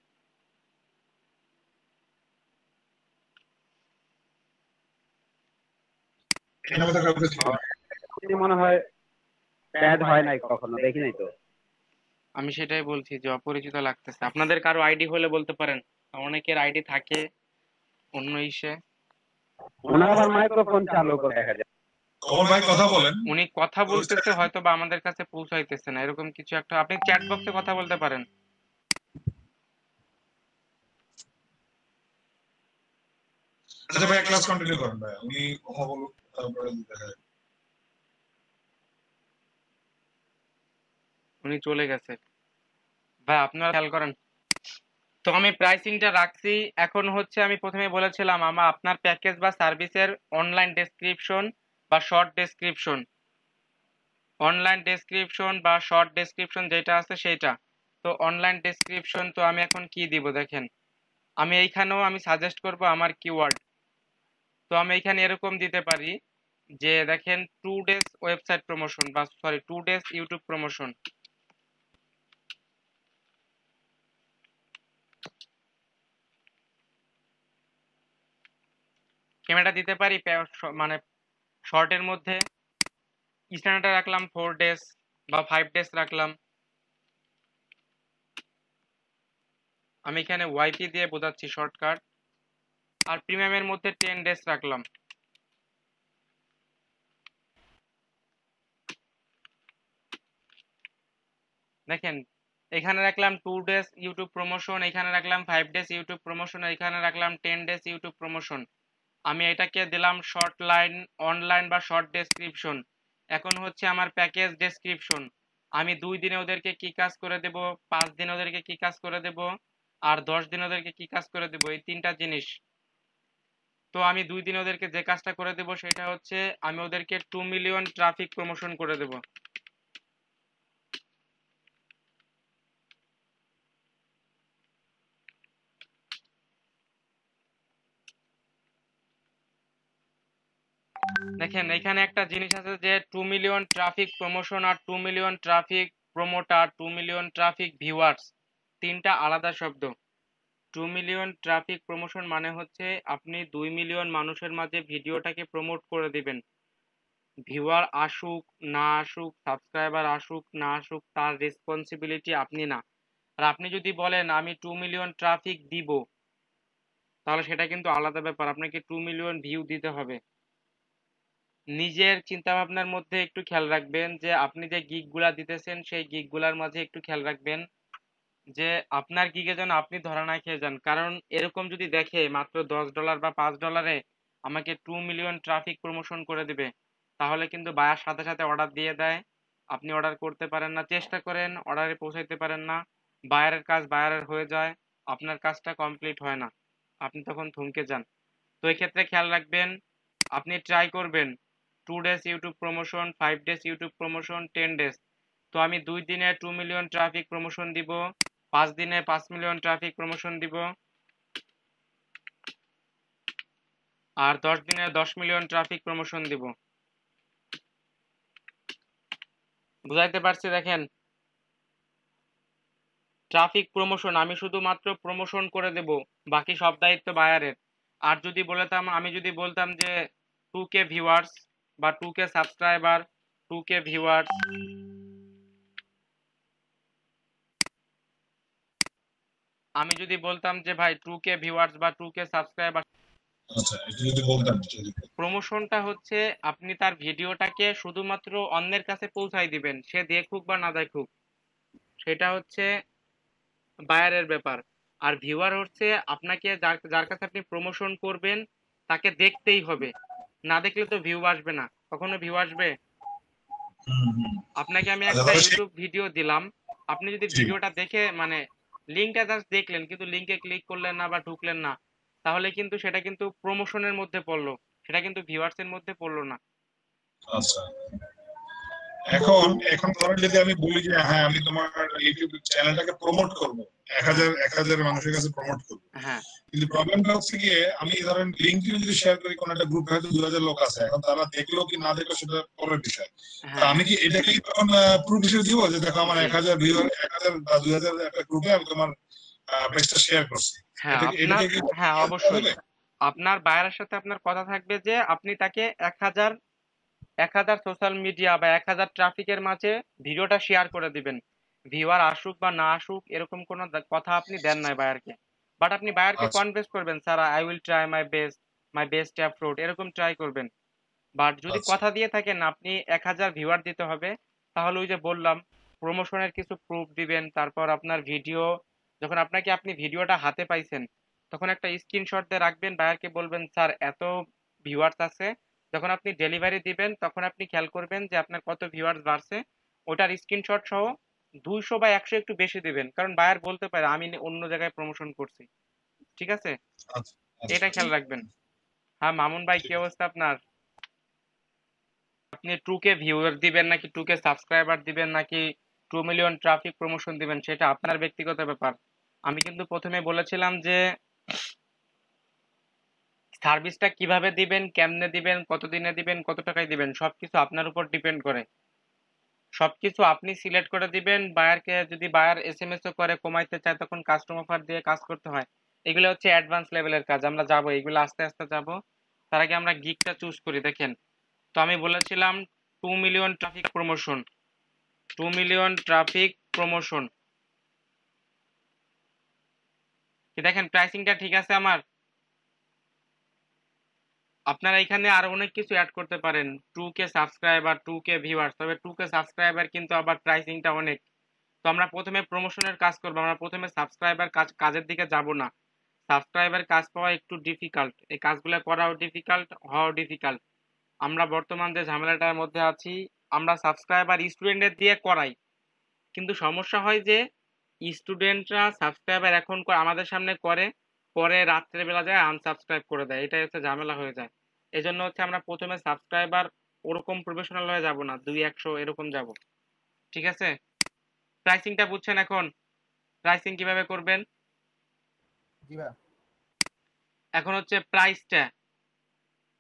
এখানে আমাদের কাউকে ছিল না। আপনি মনে হয় অ্যাড হয় নাই, কখনো দেখি নাই তো। আমি সেটাই বলছি যে অপরিচিত লাগতেছে। আপনাদের কারো আইডি হলে বলতে পারেন, অনেকের আইডি থাকে অন্য ইসে। ওনার আবার মাইক্রোফোন চালু করে দেখা যায়। কমল ভাই কথা বলেন। উনি কথা বলতেছে হয়তো বা আমাদের কাছে পৌঁছাইতেছে না, এরকম কিছু একটা। আপনি চ্যাট বক্সে কথা বলতে পারেন। আচ্ছা ভাই, ক্লাস কন্টিনিউ করেন ভাই, উনি কথা বলুন, তারপরে দেখা যাবে। উনি চলে গেছে। ভাই আপনারা খেয়াল করেন। তো আমি প্রাইসিংটা রাখছি। এখন হচ্ছে আমি প্রথমে বলেছিলাম আপনার প্যাকেজ বা সার্ভিসের অনলাইন ডেসক্রিপশন বা শর্ট ডেসক্রিপশন, অনলাইন ডেসক্রিপশন বা শর্ট ডেসক্রিপশন যেটা আছে সেইটা। তো অনলাইন ডেসক্রিপশন তো আমি এখন কি দিব দেখেন, আমি এইখানেও আমি সাজেস্ট করব আমার কিওয়ার্ড। তো আমি এখানে এরকম দিতে পারি যে দেখেন 2 ডেজ ওয়েবসাইট প্রমোশন বা sorry 2 days YouTube promotion. Camera দিতে পারি মানে শর্টের মধ্যে। স্ট্যান্ডার্ডে রাখলাম 4 ডেজ বা 5 ডেজ রাখলাম। আমি এখানে ওয়াইপি দিয়ে বোঝাচ্ছি শর্টকাট। আর প্রিমিয়ামের মধ্যে 10 ডেজ রাখলাম। দেখেন এখানে রাখলাম 2 ডেজ ইউটিউব প্রমোশন, এখানে রাখলাম 5 ডেজ ইউটিউব প্রমোশন, এখানে রাখলাম 10 ডেজ ইউটিউব প্রমোশন। আমি এটাকে দিলাম শর্ট লাইন অনলাইন বা শর্ট ডেসক্রিপশন। এখন হচ্ছে আমার প্যাকেজ ডেসক্রিপশন। আমি 2 দিনে ওদেরকে কি কাজ করে দেব, 5 দিনে ওদেরকে কি কাজ করে দেব, আর 10 দিনে ওদেরকে কি কাজ করে দেব, এই 3টা জিনিস। তো আমি 2 দিনে ওদেরকে যে কাজটা করে দেব সেটা হচ্ছে আমি ওদেরকে 2 মিলিয়ন ট্রাফিক প্রমোশন করে দেব। দেখেন এখানে একটা জিনিস আছে যে 2 মিলিয়ন ট্রাফিক প্রমোশন আর 2 million traffic promoter, 2 million traffic viewers, 3টা আলাদা শব্দ। 2 মিলিয়ন ট্রাফিক প্রমোশন মানে হচ্ছে আপনি 2 মিলিয়ন মানুষের মাঝে ভিডিওটাকে প্রমোট করে দিবেন। ভিউয়ার আসুক না আসুক, সাবস্ক্রাইবার আসুক না আসুক, তার রেসপন্সিবিলিটি আপনি না। আর আপনি যদি বলেন আমি 2 মিলিয়ন ট্রাফিক দিব, তাহলে সেটা কিন্তু আলাদা ব্যাপার। আপনাকে 2 মিলিয়ন ভিউ দিতে হবে। নিজের চিন্তা ভাবনার মধ্যে একটু খেয়াল রাখবেন যে আপনি যে গিগগুলা দিতেছেন সেই গিগগুলার মাঝে একটু খেয়াল রাখবেন যে আপনার গিগে যেন আপনি ধরা না খেয়ে যান। কারণ এরকম যদি দেখে মাত্র $10 বা $5 আমাকে 2 মিলিয়ন ট্রাফিক প্রমোশন করে দিবে, তাহলে কিন্তু বায়ার সাথে সাথে অর্ডার দিয়ে দেয়। আপনি অর্ডার করতে পারেন না, চেষ্টা করেন অর্ডারে পৌঁছাইতে পারেন না, বায়ারের কাজ বায়ারের হয়ে যায়, আপনার কাজটা কমপ্লিট হয় না, আপনি তখন থমকে যান। তো এক্ষেত্রে খেয়াল রাখবেন, আপনি ট্রাই করবেন 2 days YouTube promotion, 5 days YouTube promotion, 10 days. তো আমি 2 দিনে 2 মিলিয়ন ট্রাফিক প্রমোশন দিব, 5 দিনে 5 মিলিয়ন ট্রাফিক প্রমোশন দিব, আর 10 দিনে 10 মিলিয়ন ট্রাফিক প্রমোশন দিব। বুঝাইতে পারছি? দেখেন ট্রাফিক প্রমোশন আমি শুধুমাত্র প্রমোশন করে দেব, বাকি সব দায়িত্ব বায়ারের। আর যদি বলতাম, আমি যদি বলতাম যে 2K ভিউয়ার্স বা 2K সাবস্ক্রাইবার, 2K ভিউয়ার্স, আমি যদি বলতাম যে ভাই 2K ভিউয়ার্স বা 2K সাবস্ক্রাইবার, আচ্ছা এটা যদি বলতেন যদি। প্রমোশনটা হচ্ছে আপনি তার ভিডিওটাকে শুধুমাত্র অন্যের কাছে পৌঁছাই দিবেন, সে দেখুক বা না দেখুক, সেটা হচ্ছে বায়ারের ব্যাপার। আর ভিউয়ার হচ্ছে আপনাকে যার যার কাছে আপনি প্রমোশন করবেন তাকে দেখতেই হবে, না দেখলে তো ভিউ আসবে না। কখনো ভিউ আসবে? আপনাকে আমি আচ্ছা, একটা তাহলে ইউটিউব ভিডিও দিলাম, আপনি যদি জি। ভিডিওটা দেখে মানে লিঙ্কটা জাস্ট দেখলেন কিন্তু লিঙ্কে ক্লিক করলেন না বা ঢুকলেন না, তাহলে কিন্তু সেটা কিন্তু প্রমোশনের মধ্যে পড়লো, সেটা কিন্তু ভিউয়ার্সের মধ্যে পড়লো না। আচ্ছা এখন এখন ধরেন যদি আমি বলি যে হ্যাঁ আমি তোমার ইউটিউব চ্যানেলটাকে প্রমোট করব, 1000 মানুষের কাছে প্রমোট করব, হ্যাঁ কিন্তু প্রবলেমটা হচ্ছে গিয়ে আমি ধরেন লিঙ্কটি যদি শেয়ার করি কোন একটা গ্রুপে হয়তো 2000 লোক আছে, এখন তারা দেখলো কি না দেখলো সেটা পরের বিষয়। তো হ্যাঁ আমি কি এটাকে তখন প্রুফ হিসেবে দিব যে দেখো আমার জি 1000 ভিউয়ার 1000 বা 2000 একটা গ্রুপে আমি তোমার পেজটা শেয়ার করছি, হ্যাঁ এটাকে আপনার, এটাকে কি হ্যাঁ ইয়ে করা অবশ্যই যাবে? আপনার বায়ারের সাথে আপনার কথা থাকবে যে আপনি তাকে 1000 সোশ্যাল মিডিয়া বা 1000 ট্রাফিকের মাঝে ভিডিওটা শেয়ার করে দিবেন। ভিউয়ার আসুক বা না আসুক এরকম কোনো কথা আপনি দেন নাই বায়ারকে, বাট আপনি বায়ারকে আচ্ছা কনভিন্স করবেন sir I will try my best approach, এরকম ট্রাই করবেন। বাট যদি আচ্ছা কথা দিয়ে থাকেন আপনি 1000 ভিউয়ার দিতে হবে, তাহলে ওই যে বললাম প্রমোশনের কিছু প্রুফ দিবেন। তারপর আপনার ভিডিও যখন আপনি ভিডিওটা হাতে পাইছেন তখন একটা স্ক্রিনশট দিয়ে রাখবেন, বায়ারকে বলবেন স্যার এত ভিউয়ার্স আছে। যখন আপনি ডেলিভারি দিবেন তখন আপনি খেয়াল করবেন যে আপনার কত ভিউয়ার্স বাড়ছে, ওটার স্ক্রিনশট সহ 200 বা 100 একটু বেশি দিবেন, কারণ বায়ার বলতে পারে আমি অন্য জায়গায় প্রমোশন করছি। ঠিক আছে, আচ্ছা আচ্ছা এটা খেয়াল ঠিক রাখবেন। হ্যাঁ মামুন ভাই, কি ঠিক আছে। অবস্থা আপনার? আপনি 2K ভিউয়ার দিবেন নাকি 2K সাবস্ক্রাইবার দিবেন নাকি 2 মিলিয়ন ট্রাফিক প্রমোশন দিবেন সেটা আপনার ব্যক্তিগত ব্যাপার। আমি কিন্তু প্রথমে বলেছিলাম যে সার্ভিসটা কিভাবে দিবেন, কেমনে দিবেন, কতদিনে দিবেন, কত টাকায় দিবেন, সবকিছু আপনার উপর ডিপেন্ড করে। সবকিছু আপনি সিলেক্ট করে দিবেন। বায়ারকে যদি বায়ার এসএমএস ও করে কমাইতে চায় তখন কাস্টম অফার দিয়ে কাজ করতে হয়। এগুলো হচ্ছে অ্যাডভান্স লেভেলের কাজ, আমরা যাবো এগুলো আস্তে আস্তে যাবো। তার আগে আমরা গিগটা চুজ করি। দেখেন তো আমি বলেছিলাম 2 million traffic promotion, 2 million traffic promotion. কি দেখেন প্রাইসিংটা ঠিক আছে আমার? আপনারা এখানে আরো অনেক কিছু অ্যাড করতে পারেন, 2K সাবস্ক্রাইবার, 2K ভিউয়ার্স। তবে 2K সাবস্ক্রাইবার কিন্তু আবার প্রাইসিংটা অনেক। তো আমরা প্রথমে প্রমোশনের কাজ করব, আমরা প্রথমে সাবস্ক্রাইবার কাজের দিকে যাব না। সাবস্ক্রাইবার কাজ পাওয়া একটু ডিফিকাল্ট, এই কাজগুলো করাও ডিফিকাল্ট, হওয়াও ডিফিকাল্ট। আমরা বর্তমান যে ঝামেলাটার মধ্যে আছি, আমরা সাবস্ক্রাইবার স্টুডেন্টদের দিয়ে করাই, কিন্তু সমস্যা হয় যে স্টুডেন্টরা সাবস্ক্রাইবার এখন আমাদের সামনে করে, পরে রাত্রের বেলা যায় আনসাবস্ক্রাইব করে দেয়, এটাই হচ্ছে ঝামেলা হয়ে যায়। এই জন্য হচ্ছে আমরা প্রথমে সাবস্ক্রাইবার ওরকম প্রফেশনাল হয়ে যাব না, 200 এরকম যাব। ঠিক আছে, প্রাইসিংটা বুঝছেন এখন? প্রাইসিং কিভাবে করবেন? এখন হচ্ছে প্রাইসটা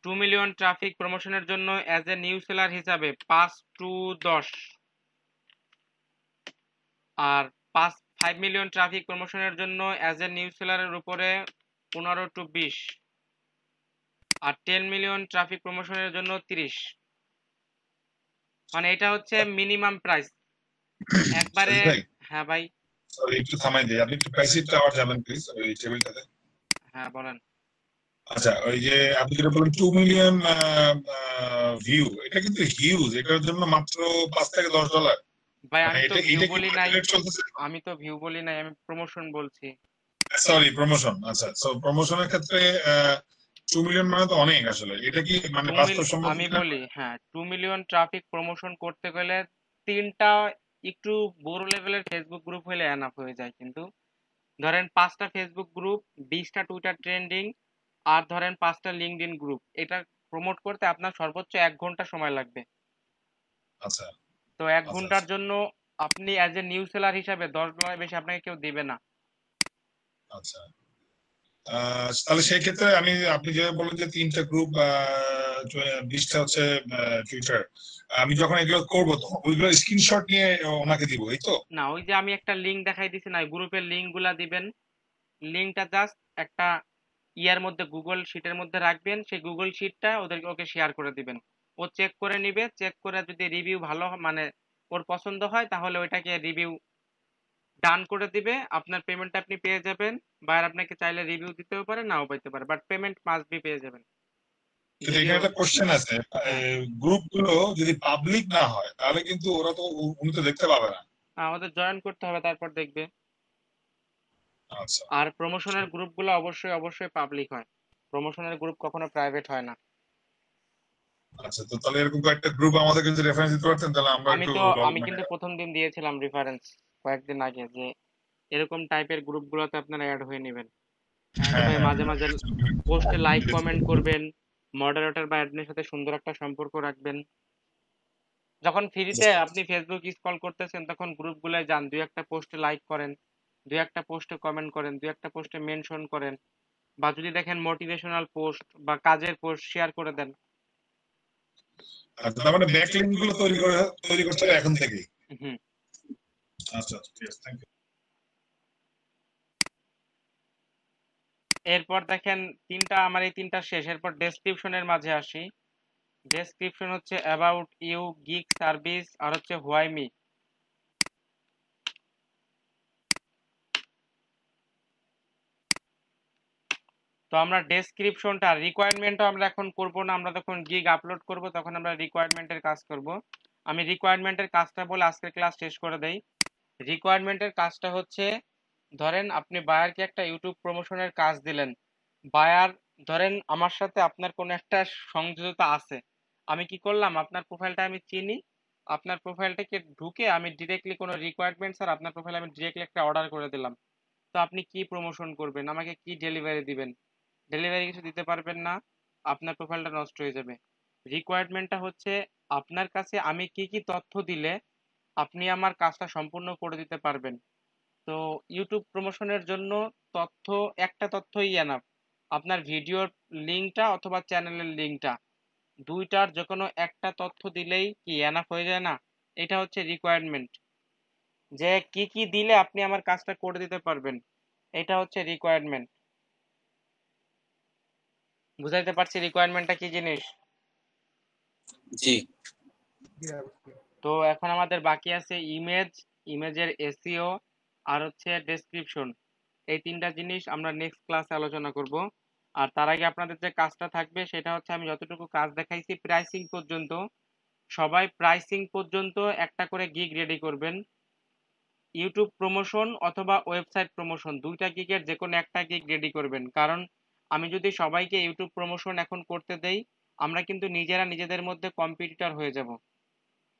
2 মিলিয়ন ট্রাফিক প্রমোশনের জন্য অ্যাজ এ নিউ সেলার হিসাবে 5 to 10, আর 5 মিলিয়ন ট্রাফিক প্রমোশনের জন্য অ্যাজ এ নিউ সেলারের উপরে 15 to 20, আর 10 মিলিয়ন ট্রাফিক প্রমোশনের জন্য 30। মানে এটা হচ্ছে মিনিমাম প্রাইস একবারে। সাজিদ ভাই, হ্যাঁ ভাই। সরি একটু থামাই দিই, আপনি একটু প্রাইসিংটা আবার যাবেন প্লিজ ওই টেবিলটাতে। হ্যাঁ বলেন। আচ্ছা, ওই যে আপনি যেটা বললেন 2 মিলিয়ন ভিউ, এটা কিন্তু হিউজ। এটার জন্য মাত্র $5 থেকে $10। ভাই মানে আমি তো এটা ভিউ এটা কি বলি নাই, মার্কেট চলতেছে? আমি তো ভিউ বলি নাই, আমি প্রমোশন বলছি। Sorry, promotion. আচ্ছা, সো প্রমোশনের ক্ষেত্রে 2 মিলিয়ন মানে তো অনেক আসলে। এটা কি মানে বাস্তবসম্মত আমি কিনা? বলি, হ্যাঁ 2 মিলিয়ন ট্রাফিক প্রমোশন করতে গেলে 3টা একটু বড় লেভেলের ফেসবুক গ্রুপ হলে এনাফ হয়ে যায়। কিন্তু ধরেন 5টা ফেসবুক গ্রুপ, 20টা টুইটার ট্রেন্ডিং, আর ধরেন 5টা লিঙ্কডইন গ্রুপ, এটা প্রমোট করতে আপনার সর্বোচ্চ 1 ঘন্টা সময় লাগবে। আচ্ছা তো 1 আচ্ছা ঘন্টার জন্য আপনি অ্যাজ এ নিউ সেলার হিসাবে $10 বেশি আপনাকে কেউ দিবে না। আচ্ছা। তাহলে সেই ক্ষেত্রে আপনি যে বললেন যে 3টা গ্রুপ, 20টা হচ্ছে টুইটার, আমি যখন এগুলো করবো তখন ওইগুলো স্ক্রিনশট নিয়ে ওনাকে দিব, এই তো? না, ওই যে আমি একটা লিঙ্ক দেখাই দিছি না, গ্রুপের লিঙ্ক গুলা দিবেন। লিঙ্কটা জাস্ট একটা ইয়ার মধ্যে গুগল শিটের মধ্যে রাখবেন, সেই গুগল শিটটা ওকে শেয়ার করে দিবেন। ও চেক করে নিবে, চেক করে যদি রিভিউ ভালো মানে ওর পছন্দ হয় তাহলে ওইটাকে রিভিউ ডান করে দিবে, আপনার পেমেন্ট আপনি পেয়ে যাবেন। বায়ার আপনাকে চাইলে রিভিউ দিতেও পারে, নাও পাইতে পারে, বাট পেমেন্ট মাস্ট বি পেয়ে যাবেন। কিন্তু এখানে একটা কোশ্চেন আছে, গ্রুপ গুলো যদি পাবলিক না হয় তাহলে কিন্তু ওরা তো উনি তো দেখতে পাবে না। আমাদের জয়েন করতে হবে, তারপর দেখবে। আচ্ছা আর প্রমোশনের গ্রুপগুলো অবশ্যই পাবলিক হয়, প্রমোশনের গ্রুপ কখনো প্রাইভেট হয় না। আচ্ছা, তো তাহলে এরকম একটা গ্রুপ আমাদেরকে যদি রেফারেন্স দিতে পারতেন তাহলে আমরা একটু আমি কিন্তু প্রথম দিন দিয়েছিলাম রেফারেন্স কয়েকদিন আগে, যে এরকম টাইপের গ্রুপগুলোতে আপনারা অ্যাড হয়ে নেবেন। অ্যাড হয়ে মাঝে মাঝে পোস্টে লাইক কমেন্ট করবেন, মডারেটর বা অ্যাডমিনের সাথে সুন্দর একটা সম্পর্ক রাখবেন। যখন ফ্রিতে আপনি ফেসবুক স্ক্রল করতেছেন তখন গ্রুপগুলোয় যান, 2-1টা পোস্টে লাইক করেন, 2-1টা পোস্টে কমেন্ট করেন, 2-1টা পোস্টে মেনশন করেন, বা যদি দেখেন মোটিভেশনাল পোস্ট বা কাজের পোস্ট শেয়ার করে দেন। আচ্ছা, তার মানে ব্যাকলিঙ্ক গুলো তৈরি করতে হবে এখন থেকেই। হুম। আচ্ছা ঠিক আছে, থ্যাংক ইউ। এরপর দেখেন আমার এই 3টা শেষ, এরপর ডেসক্রিপশনের মাঝে আসি। ডেসক্রিপশন হচ্ছে অ্যাবাউট ইউ, গিগ সার্ভিস, আর হচ্ছে হোয়াই মি। তো আমরা ডেসক্রিপশনটা, রিকোয়ারমেন্টও আমরা এখন করব না, আমরা যখন গিগ আপলোড করব তখন আমরা রিকোয়ারমেন্টের কাজ করব। আমি রিকোয়ারমেন্টের কাজটা বলে আজকের ক্লাস শেষ করে দেই। রিকোয়ারমেন্টের কাজটা হচ্ছে, ধরেন আপনি বায়ারকে একটা ইউটিউব প্রমোশনের কাজ দিলেন। বায়ার ধরেন আমার সাথে আপনার কোনো একটা সংযোজতা আছে, আমি কি করলাম, আপনার প্রোফাইলটা আমি চিনি, আপনার প্রোফাইলটাকে ঢুকে আমি ডিরেক্টলি কোনো রিকোয়ারমেন্টস আর আপনার প্রোফাইল আমি ডিরেক্টলি একটা অর্ডার করে দিলাম। তো আপনি কি প্রমোশন করবেন, আমাকে কি ডেলিভারি দিবেন? ডেলিভারি কিছু দিতে পারবেন না, আপনার প্রোফাইলটা নষ্ট হয়ে যাবে। রিকোয়ারমেন্টটা হচ্ছে আপনার কাছে আমি কি কি তথ্য দিলে আপনি আমার কাজটা সম্পূর্ণ করে দিতে পারবেন। তো ইউটিউব প্রমোশনের জন্য একটা তথ্যই এনাফ, আপনার ভিডিওর লিঙ্কটা অথবা চ্যানেলের লিঙ্কটা, দুইটার যে কোনো একটা তথ্য দিলেই কি এনাফ হয়ে যায় না? এটা হচ্ছে রিকোয়ারমেন্ট, যে কি কি দিলে আপনি আমার কাজটা করে দিতে পারবেন, এটা হচ্ছে রিকোয়ারমেন্ট। বুঝাইতে পারছি রিকোয়ারমেন্টটা কি জিনিস? জি। তো এখন আমাদের বাকি আছে ইমেজের এসইও আর হচ্ছে ডেসক্রিপশন। এই তিনটা জিনিস আমরা নেক্সট ক্লাসে আলোচনা করব। আর তার আগে আপনাদের যে কাজটা থাকবে সেটা হচ্ছে আমি যতটুকু কাজ দেখাইছি প্রাইসিং পর্যন্ত, সবাই প্রাইসিং পর্যন্ত একটা করে গিগ রেডি করবেন। ইউটিউব প্রমোশন অথবা ওয়েবসাইট প্রমোশন দুইটা গিগের যে কোনো একটা গিগ রেডি করবেন, কারণ আমি যদি সবাইকে ইউটিউব প্রমোশন এখন করতে দেই আমরা কিন্তু নিজেরা নিজেদের মধ্যে কম্পিটিটর হয়ে যাব।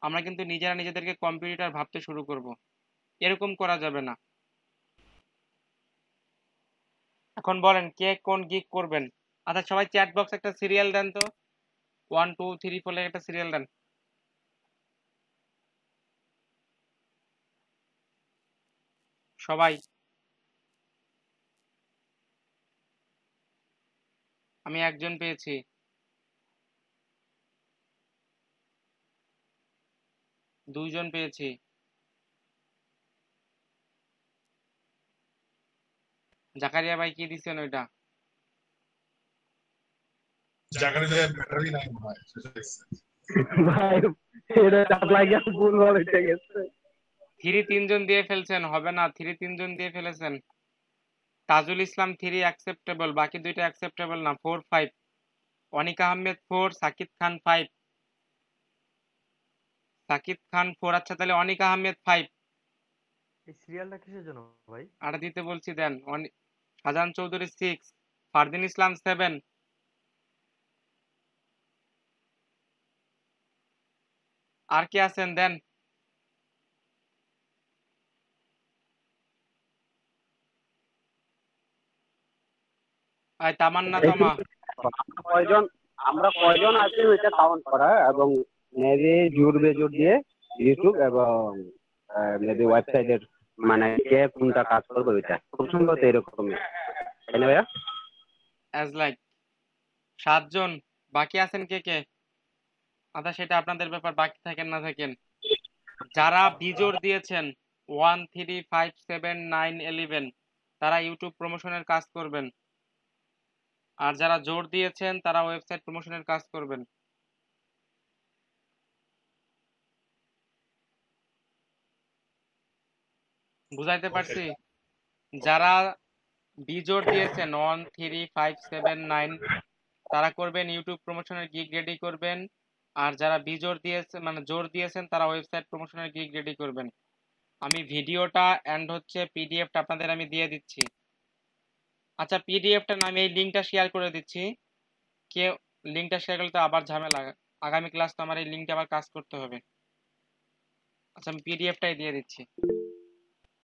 আমরা কিন্তু নিজেরা নিজেদেরকে কম্পিটিটর ভাবতে শুরু করব। এরকম করা যাবে না। এখন বলেন কে কোন গিগ করবেন। আচ্ছা সবাই চ্যাট বক্স একটা সিরিয়াল দেন তো, 1 2 3 4 একটা সিরিয়াল দেন। সবাই, আমি একজন পেয়েছি। দুইজন পেয়েছি। জাকারিয়া ভাই কি দিছেন ওইটা? জাকারিয়া ব্যাটারি নাই মনে হয়, শেষ হয়ে গেছে। ভাই এটা চাপ লাগিয়ে ভুল ভালো হয়ে গেছে। 3 তিনজন দিয়ে ফেলছেন, হবে না। 3 তিনজন দিয়ে ফেলেছেন। তাজুল ইসলাম 3 অ্যাকসেপ্টেবল, বাকি দুইটা অ্যাকসেপ্টেবল না। 4 5, অনিকা আহমেদ 4, সাকিব খান 5। সাকিব খান 4। আচ্ছা তাহলে অনিকা আহমেদ 5। এই সিরিয়ালটা কিসের জন্য ভাই? আর দিতে বলছি দেন। শাহজাহান চৌধুরী 6, ফারদিন ইসলাম 7। আর কে আছেন দেন। তামান্না তমা। আমরা কয়জন আছি ওইটা কাউন্ট করা, এবং মেবি জোর বেজোর দিয়ে ইউটিউব এবং মেবি ওয়েবসাইটের মানে কে কোনটা কাজ করবে ওইটা খুব সম্ভবত এরকমই, তাই না ভাইয়া? অ্যাজ লাইক 7 জন। বাকি আছেন কে কে? আচ্ছা সেটা আপনাদের ব্যাপার, বাকি থাকেন না থাকেন। যারা বিজোর দিয়েছেন 1 3 5 7 9 11 তারা ইউটিউব প্রমোশনের কাজ করবেন। আর যারা জোর দিয়েছেন তারা ওয়েবসাইট প্রমোশনের কাজ করবেন। বুঝাইতে পারছি? যারা বিজোর দিয়েছেন 1 3 5 7 9 তারা করবেন ইউটিউব প্রমোশনের গিগ রেডি করবেন। আর যারা বিজোর দিয়েছে মানে জোর দিয়েছেন তারা ওয়েবসাইট প্রমোশনের গিগ রেডি করবেন। আমি ভিডিওটা এন্ড হচ্ছে পিডিএফটা আপনাদের আমি দিয়ে দিচ্ছি। আচ্ছা পিডিএফটা না আমি এই লিঙ্কটা শেয়ার করে দিচ্ছি। কে লিঙ্কটা শেয়ার করলে তো আবার ঝামেলা, আগামী ক্লাস তো আমার এই লিঙ্কে আবার কাজ করতে হবে। আচ্ছা আমি পিডিএফটাই দিয়ে দিচ্ছি।